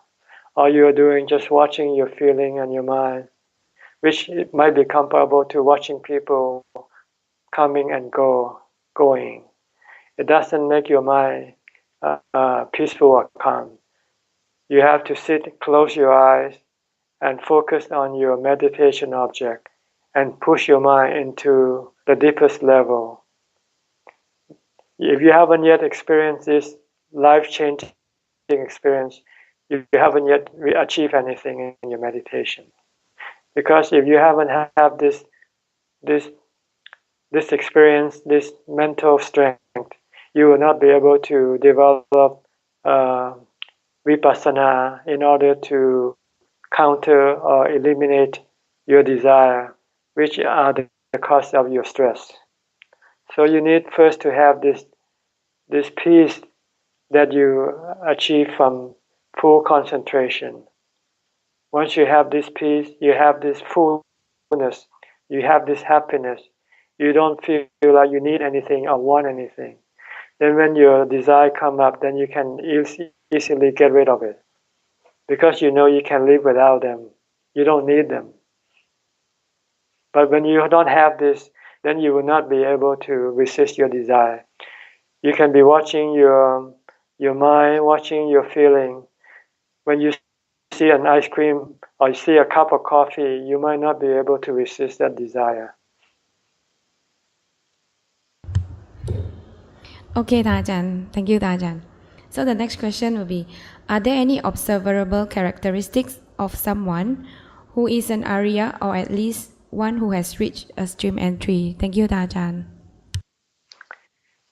All you're doing just watching your feeling and your mind, which it might be comparable to watching people coming and going. It doesn't make your mind peaceful or calm. You have to sit, close your eyes, and focus on your meditation object, and push your mind into the deepest level. If you haven't yet experienced this life-changing experience, you haven't yet achieved anything in your meditation. Because if you haven't had this experience, this mental strength, you will not be able to develop vipassana in order to counter or eliminate your desire, which are the cause of your stress. So you need first to have this peace that you achieve from full concentration. Once you have this peace, you have this fullness, you have this happiness, you don't feel like you need anything or want anything. Then when your desire come up, then you can easily get rid of it. Because you know you can live without them. You don't need them. But when you don't have this, then you will not be able to resist your desire. You can be watching your mind, watching your feeling. When you see an ice cream or you see a cup of coffee, you might not be able to resist that desire. Okay, Ajahn. Thank you, Ajahn. So the next question will be, are there any observable characteristics of someone who is an Arya or at least one who has reached a stream entry? Thank you, Ajahn.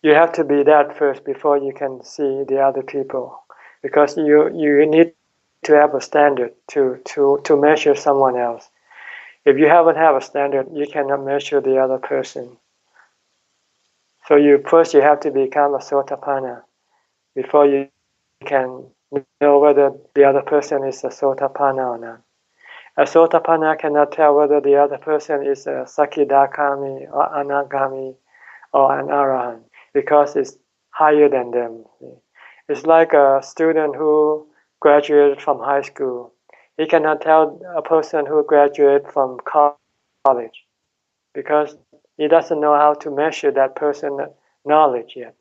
You have to be that first before you can see the other people, because you need to have a standard to measure someone else. If you haven't have a standard, you cannot measure the other person. So you have to become a Sotapanna before you can know whether the other person is a Sotapanna or not. A Sotapanna cannot tell whether the other person is a Sakidakami or Anagami or an Arahant, because it's higher than them. It's like a student who graduated from high school. He cannot tell a person who graduated from college, because he doesn't know how to measure that person's knowledge yet.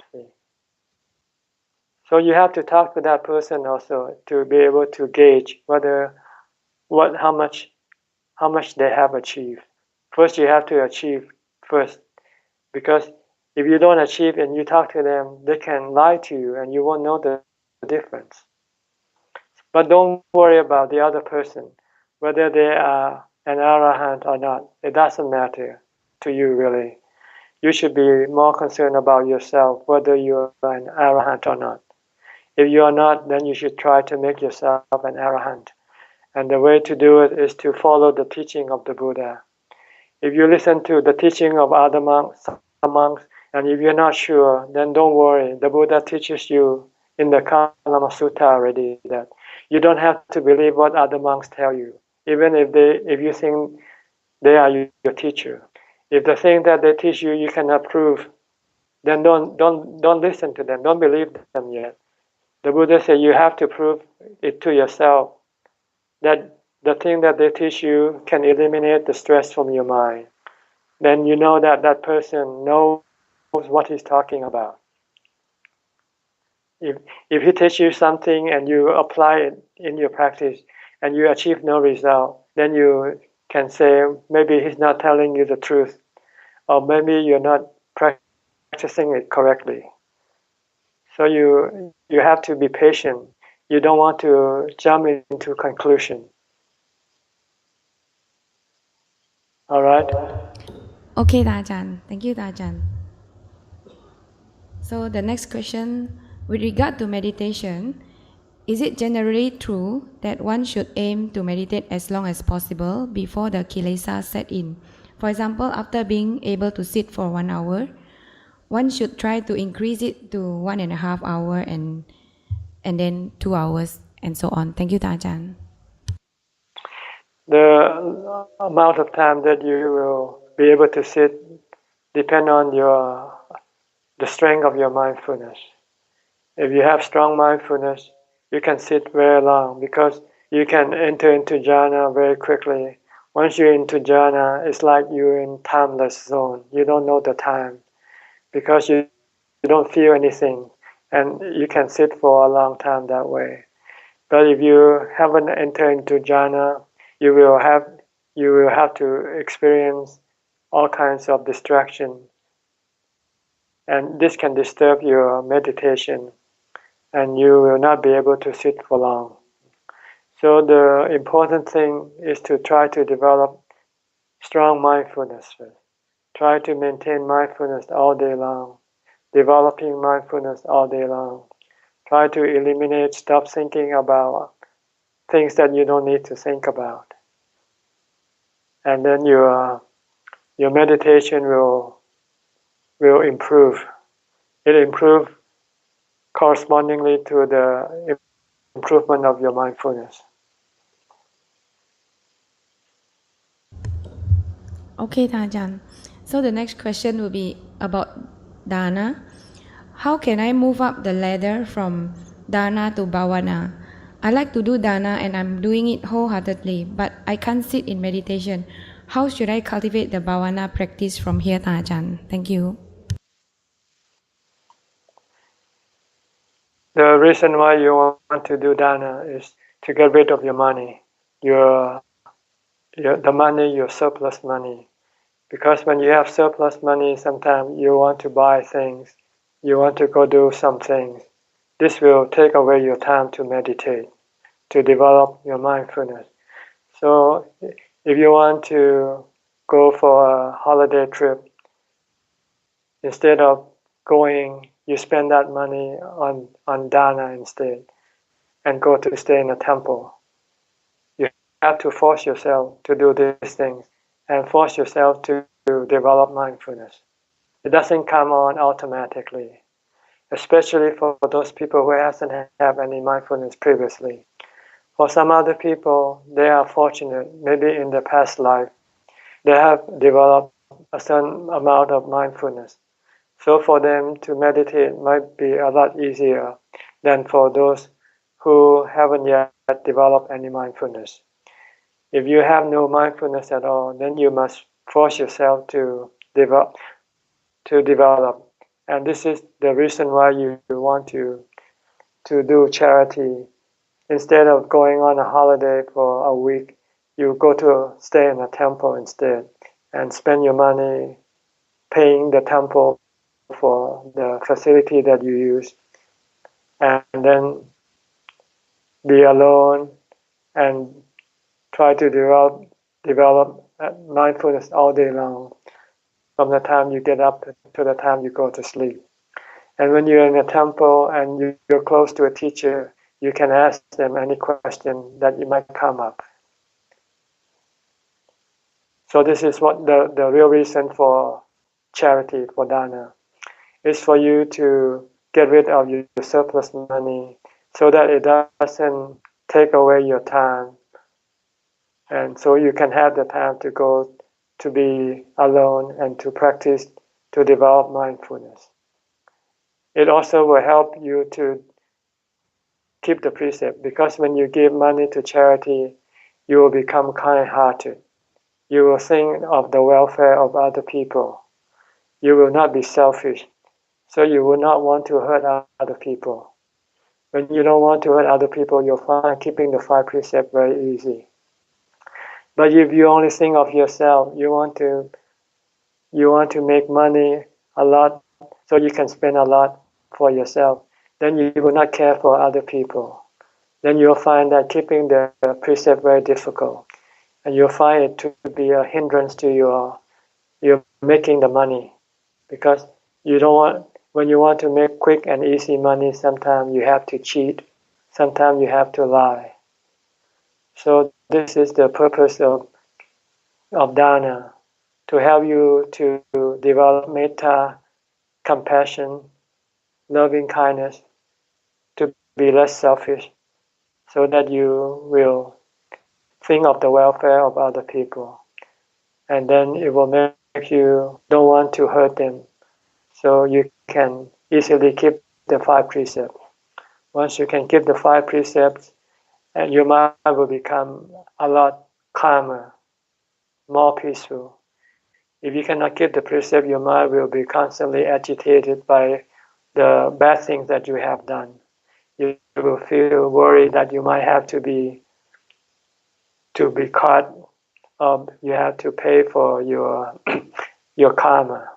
So you have to talk to that person also to be able to gauge how much they have achieved. First, you have to achieve first, because if you don't achieve and you talk to them, they can lie to you and you won't know the difference. But don't worry about the other person, whether they are an Arahant or not. It doesn't matter to you really. You should be more concerned about yourself, whether you're an Arahant or not. If you are not, then you should try to make yourself an Arahant. And the way to do it is to follow the teaching of the Buddha. If you listen to the teaching of other monks, and if you're not sure, then don't worry. The Buddha teaches you in the Kalama Sutta already that you don't have to believe what other monks tell you, even if you think they are your teacher. If the thing that they teach you you cannot prove, then don't listen to them. Don't believe them yet. The Buddha said you have to prove it to yourself that the thing that they teach you can eliminate the stress from your mind. Then you know that that person knows what he's talking about. If he teaches you something and you apply it in your practice and you achieve no result, then you can say maybe he's not telling you the truth, or maybe you're not practicing it correctly. So you have to be patient. You don't want to jump into conclusion. All right? Okay, Ajahn. Thank you, Ajahn. So the next question, with regard to meditation, is it generally true that one should aim to meditate as long as possible before the kilesa set in? For example, after being able to sit for 1 hour, one should try to increase it to 1.5 hours and then 2 hours and so on. Thank you, Ajahn. The amount of time that you will be able to sit depends on the strength of your mindfulness. If you have strong mindfulness, you can sit very long because you can enter into jhana very quickly. Once you're into jhana, it's like you're in timeless zone. You don't know the time because you don't feel anything, and you can sit for a long time that way. But if you haven't entered into jhana, you will have to experience all kinds of distraction, and this can disturb your meditation, and you will not be able to sit for long. So the important thing is to try to develop strong mindfulness first. Try to maintain mindfulness all day long, developing mindfulness all day long. Try to stop thinking about things that you don't need to think about. And then your meditation will improve. It improves correspondingly to the improvement of your mindfulness. Okay, Ajahn. So the next question will be about dana. How can I move up the ladder from dana to bhavana? I like to do dana and I'm doing it wholeheartedly, but I can't sit in meditation. How should I cultivate the bhavana practice from here, Ajahn? Thank you. The reason why you want to do dana is to get rid of your money, your surplus money. Because when you have surplus money, sometimes you want to buy things, you want to go do some things, this will take away your time to meditate, to develop your mindfulness. So if you want to go for a holiday trip, instead of going, you spend that money on dana instead and go to stay in a temple. You have to force yourself to do these things and force yourself to develop mindfulness. It doesn't come on automatically, especially for those people who hasn't had any mindfulness previously. For some other people, they are fortunate, maybe in the past life, they have developed a certain amount of mindfulness. So for them to meditate might be a lot easier than for those who haven't yet developed any mindfulness. If you have no mindfulness at all, then you must force yourself to develop. And this is the reason why you want to do charity. Instead of going on a holiday for a week, you go to stay in a temple instead and spend your money paying the temple for the facility that you use, and then be alone and try to develop mindfulness all day long, from the time you get up to the time you go to sleep. And when you're in a temple and you're close to a teacher, you can ask them any question that you might come up. So this is what the real reason for charity, for dana, is for you to get rid of your surplus money so that it doesn't take away your time, and so you can have the time to go to be alone and to practice, to develop mindfulness. It also will help you to keep the precept, because when you give money to charity, you will become kind-hearted. You will think of the welfare of other people. You will not be selfish, so you will not want to hurt other people. When you don't want to hurt other people, you'll find keeping the 5 precepts very easy. But if you only think of yourself, you want to make money a lot so you can spend a lot for yourself, then you will not care for other people. Then you'll find that keeping the precept very difficult, and you'll find it to be a hindrance to your making the money, because you don't want, when you want to make quick and easy money, sometimes you have to cheat, sometimes you have to lie. So this is the purpose of dana, to help you to develop metta, compassion, loving kindness, to be less selfish, so that you will think of the welfare of other people, and then it will make you don't want to hurt them, so you can easily keep the 5 precepts. Once you can keep the 5 precepts, and your mind will become a lot calmer, more peaceful. If you cannot keep the precept, your mind will be constantly agitated by the bad things that you have done. You will feel worried that you might have to be caught, you have to pay for your your karma,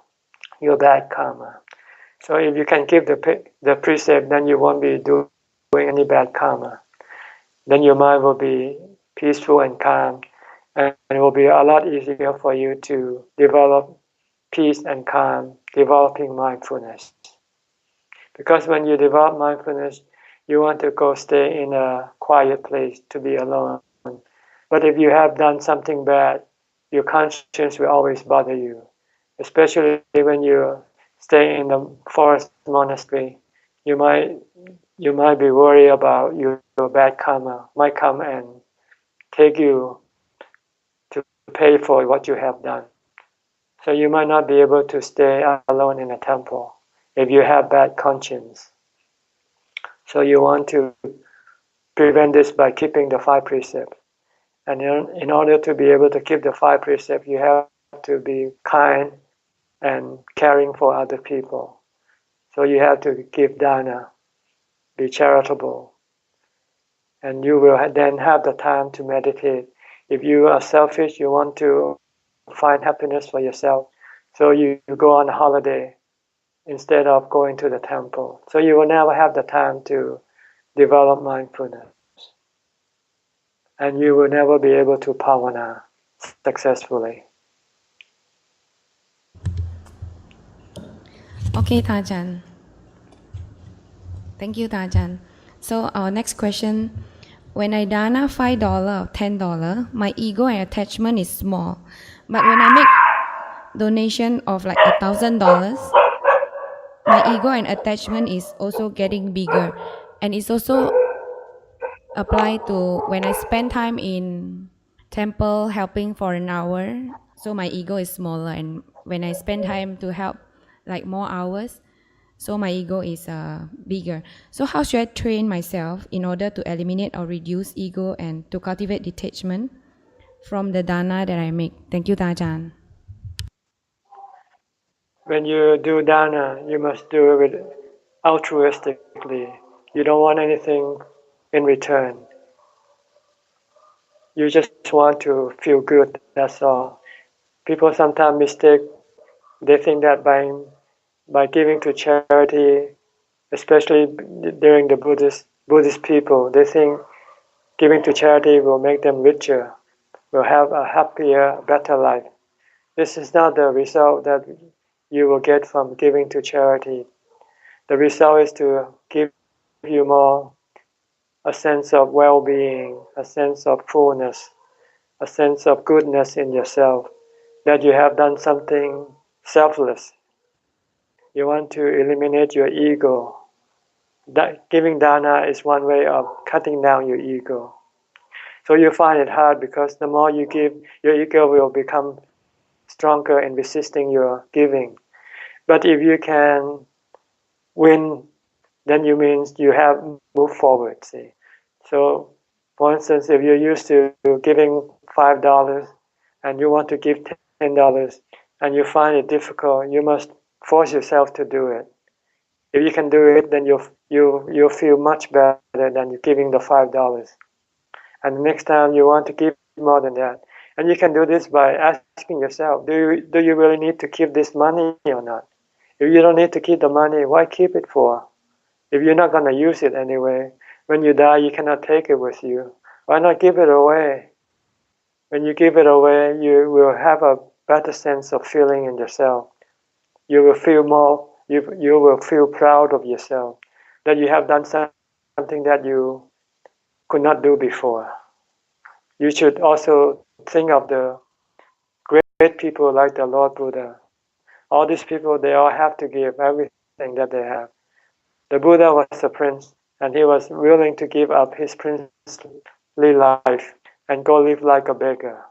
your bad karma. So if you can keep the precept, then you won't be doing any bad karma. Then your mind will be peaceful and calm, and it will be a lot easier for you to develop peace and calm, developing mindfulness. Because when you develop mindfulness, you want to go stay in a quiet place to be alone. But if you have done something bad, your conscience will always bother you, especially when you stay in the forest monastery. You might be worried about your bad karma might come and take you to pay for what you have done. So you might not be able to stay alone in a temple if you have bad conscience. So you want to prevent this by keeping the 5 precepts. And in order to be able to keep the 5 precepts, you have to be kind and caring for other people. So you have to give dana, be charitable, and you will then have the time to meditate. If you are selfish, you want to find happiness for yourself, so you go on a holiday instead of going to the temple. So you will never have the time to develop mindfulness. And you will never be able to bhavana successfully. Okay, Tajan. Thank you, Tajan. So our next question. When I dana $5 or $10, my ego and attachment is small. But when I make donation of like $1,000, my ego and attachment is also getting bigger. And it's also applied to when I spend time in temple helping for an hour, so my ego is smaller. And when I spend time to help like more hours, so my ego is bigger. So how should I train myself in order to eliminate or reduce ego and to cultivate detachment from the dana that I make? Thank you, Tajan. When you do dana, you must do it altruistically. You don't want anything in return. You just want to feel good, that's all. People sometimes mistake, they think that by giving to charity, especially during the Buddhist people, they think giving to charity will make them richer, will have a happier, better life. This is not the result that you will get from giving to charity. The result is to give you more a sense of well-being, a sense of fullness, a sense of goodness in yourself, that you have done something selfless. You want to eliminate your ego. Giving dana is one way of cutting down your ego. So you find it hard because the more you give, your ego will become stronger in resisting your giving. But if you can win, then you means you have moved forward. See, so for instance, if you're used to giving $5 and you want to give $10 and you find it difficult, you must force yourself to do it. If you can do it, then you'll feel much better than giving the $5. And the next time you want to give more than that. And you can do this by asking yourself, do you really need to keep this money or not? If you don't need to keep the money, why keep it for? If you're not going to use it anyway, when you die, you cannot take it with you. Why not give it away? When you give it away, you will have a better sense of feeling in yourself. You will feel more, you will feel proud of yourself, that you have done something that you could not do before. You should also think of the great people like the Lord Buddha. All these people, they all have to give everything that they have. The Buddha was a prince, and he was willing to give up his princely life and go live like a beggar.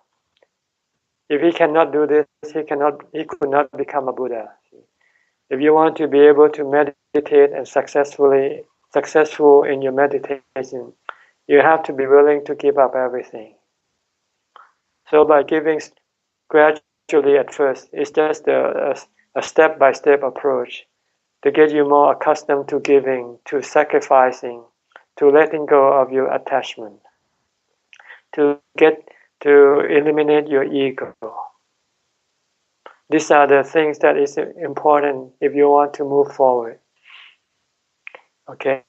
If he cannot do this, he could not become a Buddha. If you want to be able to meditate and successful in your meditation, you have to be willing to give up everything. So by giving gradually at first, it's just a step-by-step approach to get you more accustomed to giving, to sacrificing, to letting go of your attachment, to eliminate your ego. These are the things that is important if you want to move forward. Okay?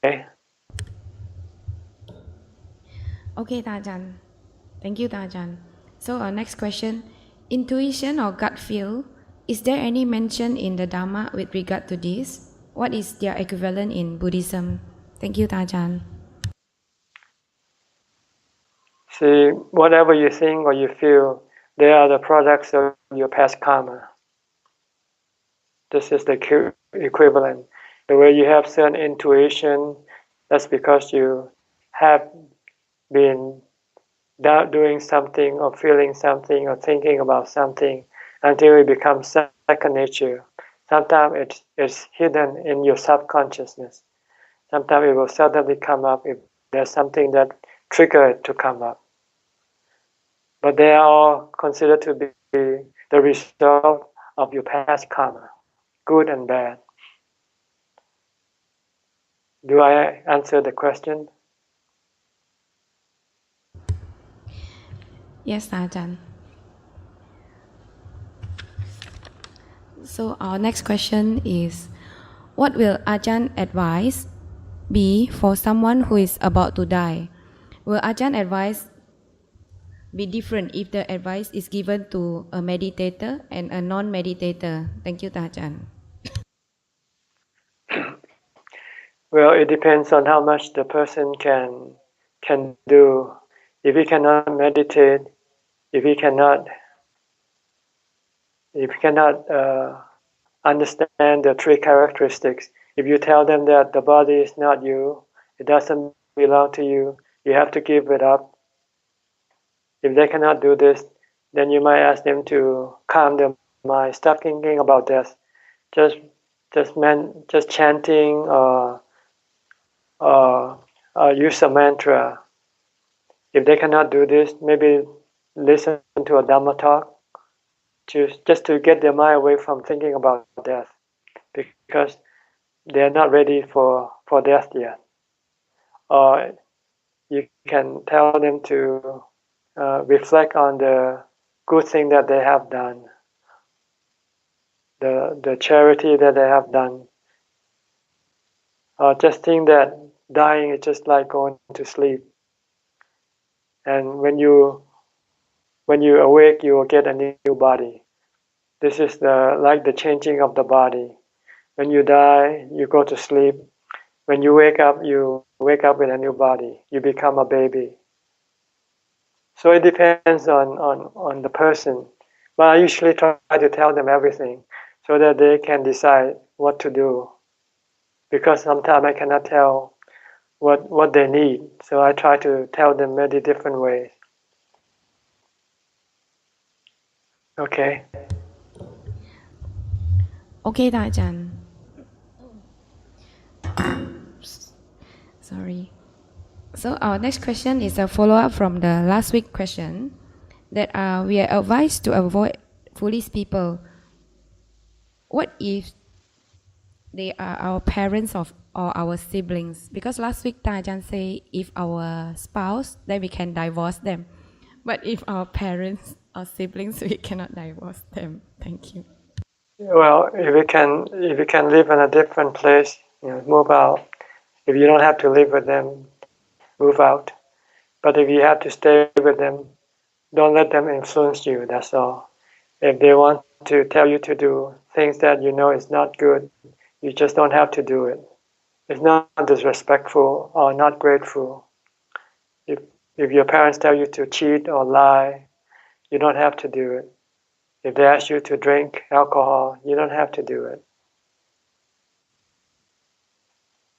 Okay, Tajan. Thank you, Tajan. So our next question, intuition or gut feel, is there any mention in the Dhamma with regard to this? What is their equivalent in Buddhism? Thank you, Tajan. See, whatever you think or you feel, they are the products of your past karma. This is the equivalent. The way you have certain intuition, that's because you have been doing something or feeling something or thinking about something until it becomes second nature. Sometimes it's hidden in your subconsciousness. Sometimes it will suddenly come up if there's something that triggers it to come up. But they are all considered to be the result of your past karma, good and bad. Do I answer the question? Yes, Tajan. So our next question is, What will Ajahn advise be for someone who is about to die? Will Ajahn advice be different if the advice is given to a meditator and a non-meditator? Thank you, Ajahn. Well, it depends on how much the person can do. If he cannot meditate, if he cannot understand the three characteristics, if you tell them that the body is not you, it doesn't belong to you, you have to give it up. If they cannot do this, then you might ask them to calm their mind, stop thinking about death, just chanting or use a mantra. If they cannot do this, maybe listen to a Dhamma talk, just to get their mind away from thinking about death, because they are not ready for death yet. Or you can tell them to reflect on the good thing that they have done, the charity that they have done. Just think that dying is just like going to sleep, and when you awake, you will get a new body. This is like the changing of the body. When you die, you go to sleep. When you wake up with a new body. You become a baby. So it depends on the person. But I usually try to tell them everything so that they can decide what to do. Because sometimes I cannot tell what they need. So I try to tell them many different ways. Okay. Okay, Ajahn. Sorry. So our next question is a follow-up from the last week question that we are advised to avoid foolish people. What if they are our parents or our siblings? Because last week Ajahn say if our spouse, then we can divorce them. But if our parents or siblings, we cannot divorce them. Thank you. Well, if you can live in a different place, move out. If you don't have to live with them, move out. But if you have to stay with them, don't let them influence you, that's all. If they want to tell you to do things that you know is not good, you just don't have to do it. It's not disrespectful or not grateful. If your parents tell you to cheat or lie, you don't have to do it. If they ask you to drink alcohol, you don't have to do it.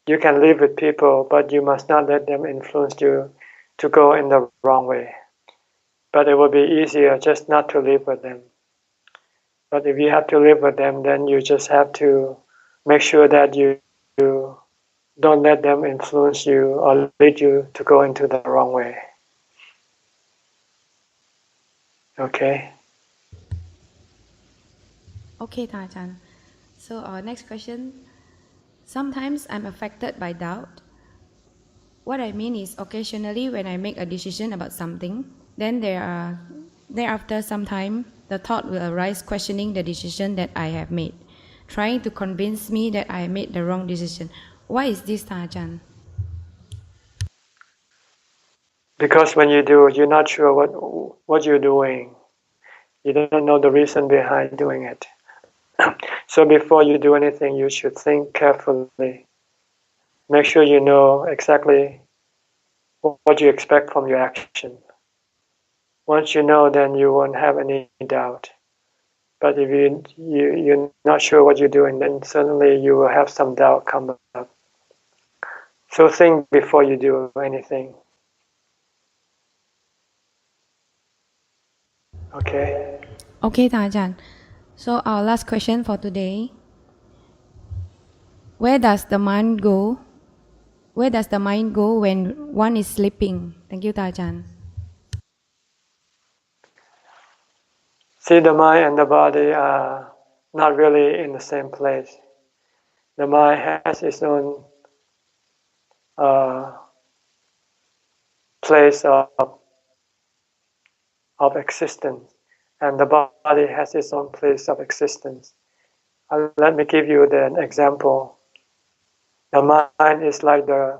You can live with people, but you must not let them influence you to go in the wrong way. But it will be easier just not to live with them. But if you have to live with them, then you just have to make sure that you don't let them influence you or lead you to go into the wrong way. Okay? Okay, Ajahn. So our next question. Sometimes I'm affected by doubt. What I mean is occasionally when I make a decision about something, then thereafter some time the thought will arise questioning the decision that I have made, trying to convince me that I made the wrong decision. Why is this, Ajahn? Because when you do, you're not sure what you're doing. You don't know the reason behind doing it. So before you do anything, you should think carefully. Make sure you know exactly what you expect from your action. Once you know, then you won't have any doubt. But if you're not sure what you're doing, then suddenly you will have some doubt come up. So think before you do anything. Okay? Okay, Ajahn. So our last question for today. Where does the mind go? Where does the mind go when one is sleeping? Thank you, Ajahn. See, the mind and the body are not really in the same place. The mind has its own place of existence, and the body has its own place of existence. Let me give you an example. The mind is like the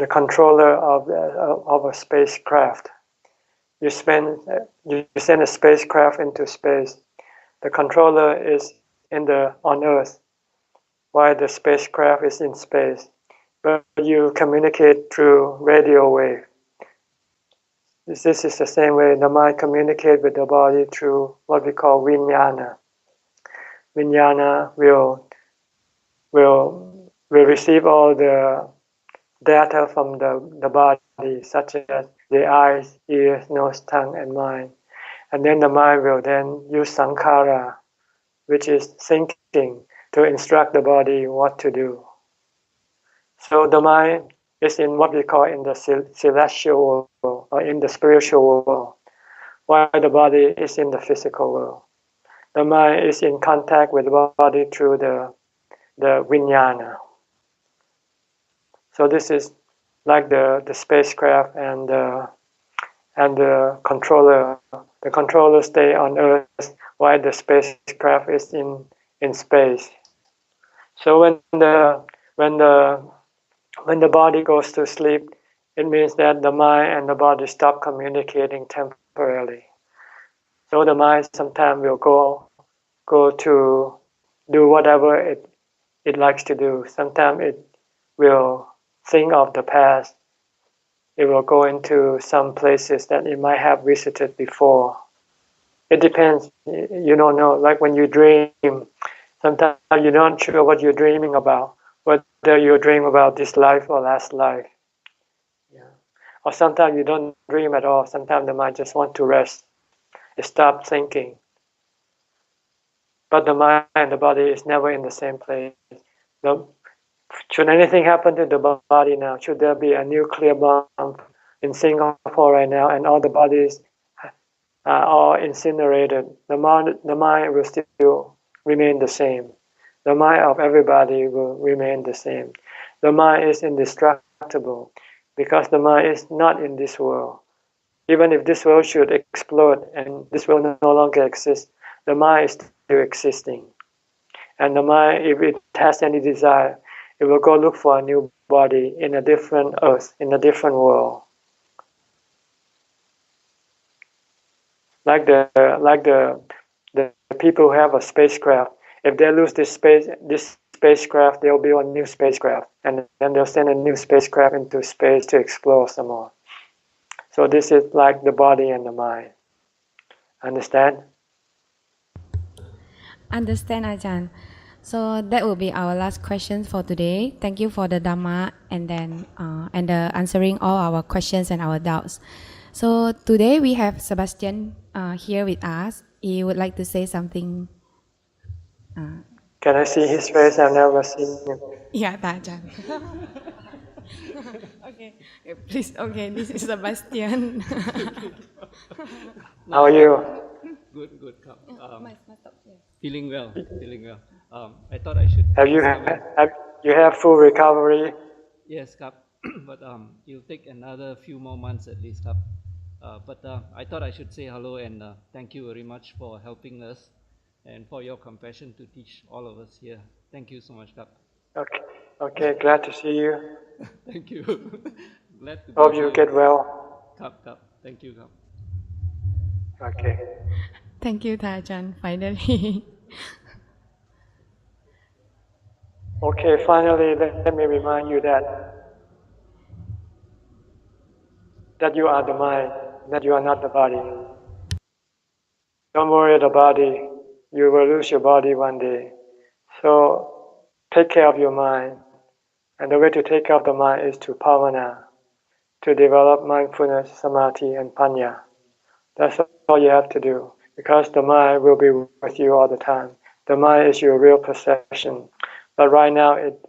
controller of a spacecraft. You send a spacecraft into space. The controller is on Earth, while the spacecraft is in space. But you communicate through radio wave. This is the same way the mind communicates with the body through what we call vijnana. Vijnana will receive all the data from the body, such as the eyes, ears, nose, tongue, and mind. And then the mind will then use sankhara, which is thinking, to instruct the body what to do. So the mind is in what we call in the celestial world, or in the spiritual world, while the body is in the physical world. The mind is in contact with the body through the vijnana. So this is like the spacecraft and the controller. The controller stay on Earth while the spacecraft is in space. So when the body goes to sleep, it means that the mind and the body stop communicating temporarily. So the mind sometimes will go to do whatever it likes to do. Sometimes it will think of the past. It will go into some places that it might have visited before. It depends. You don't know. Like when you dream, sometimes you're not sure what you're dreaming about, whether you dream about this life or last life. Yeah. Or sometimes you don't dream at all. Sometimes the mind just wants to rest. It stops thinking. But the mind and the body is never in the same place. Should anything happen to the body now, should there be a nuclear bomb in Singapore right now and all the bodies are all incinerated, the mind will still remain the same. The mind of everybody will remain the same. The mind is indestructible because the mind is not in this world. Even if this world should explode and this world no longer exists, the mind is still existing. And the mind, if it has any desire, it will go look for a new body in a different earth, in a different world. Like the people who have a spacecraft, if they lose this spacecraft, they'll build a new spacecraft, and then they'll send a new spacecraft into space to explore some more. So this is like the body and the mind. Understand? Understand, Ajahn. So that will be our last question for today. Thank you for the Dhamma and then answering all our questions and our doubts. So today we have Sebastian here with us. He would like to say something. Can I see his face? I've never seen him. Yeah, Ajahn. Okay, please. Okay, this is Sebastian. How are you? Good. Feeling well. I thought I should. Have you have full recovery? Yes, Kap. But it'll take another few more months at least, Kap. But I thought I should say hello and thank you very much for helping us and for your compassion to teach all of us here. Thank you so much, Kap. Okay. Glad to see you. Thank you. Glad to. Hope you get well. Kap. Thank you, Kap. Okay. Thank you, Ajahn. Finally. Okay, finally, let me remind you that you are the mind, that you are not the body. Don't worry about the body. You will lose your body one day. So take care of your mind. And the way to take care of the mind is to bhavana, to develop mindfulness, samadhi, and panya. That's all you have to do, because the mind will be with you all the time. The mind is your real possession. But right now, it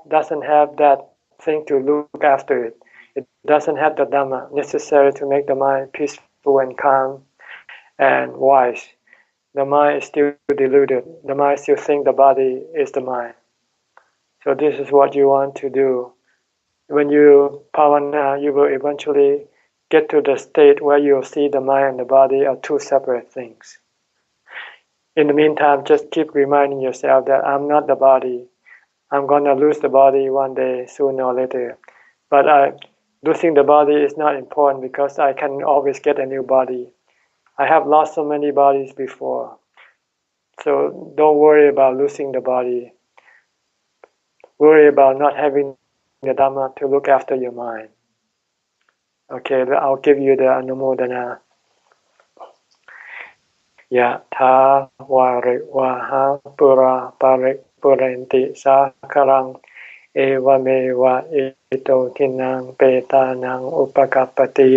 doesn't have that thing to look after it. It doesn't have the Dhamma necessary to make the mind peaceful and calm and wise. The mind is still deluded. The mind still thinks the body is the mind. So this is what you want to do. When you bhavana, you will eventually get to the state where you'll see the mind and the body are two separate things. In the meantime, just keep reminding yourself that I'm not the body. I'm gonna lose the body one day, sooner or later. But losing the body is not important because I can always get a new body. I have lost so many bodies before. So don't worry about losing the body. Worry about not having the Dhamma to look after your mind. Okay, I'll give you the Anumodana. ยะถาวาริวาหาปุราปาริปุเรนติสาครังเอวเมวะอิโตทินังเปตานังอุปกัปปติ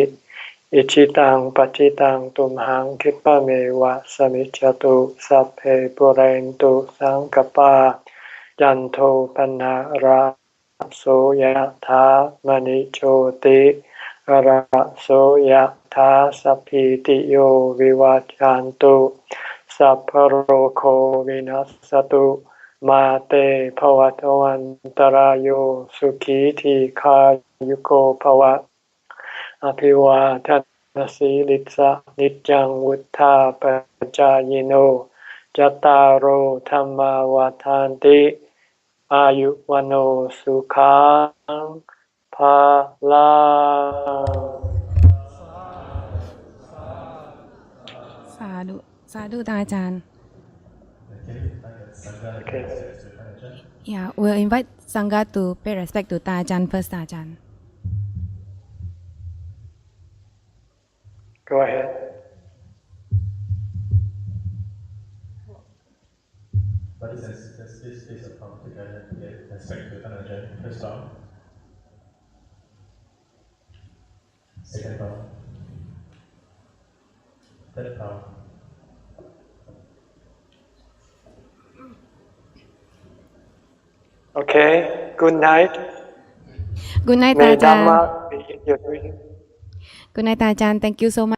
อิชิตังปัจิตังตุมหังคิปะเมวะสมิจจตุสัพเพปุเรนตุสังกปาจันโทปนะระโสยะถามณิโชติระโสยะถาสัพพิติโยวิวัจจันตุสัพพโรโควินัสตุมาเตภวัตวันตรายโยสุขีทีขายุโกภวะอภิวาทนาสีลิสะนิจังวุธาปจายโนจตารโหธรรมาวาทานติอายุวโนสุขังภาลัง สาธุสาธุท่านอาจารย์ Okay. Yeah, we'll invite Sangha to pay respect to ท่านอาจารย์ first ท่านอาจารย์ Go ahead. But this is a prompt to get respect to Ajahn. First round. Second round. Third round. Okay. Good night. Good night ท่าน May อาจารย์ Dhamma be in your doing. Good night ท่านอาจารย์ thank you so much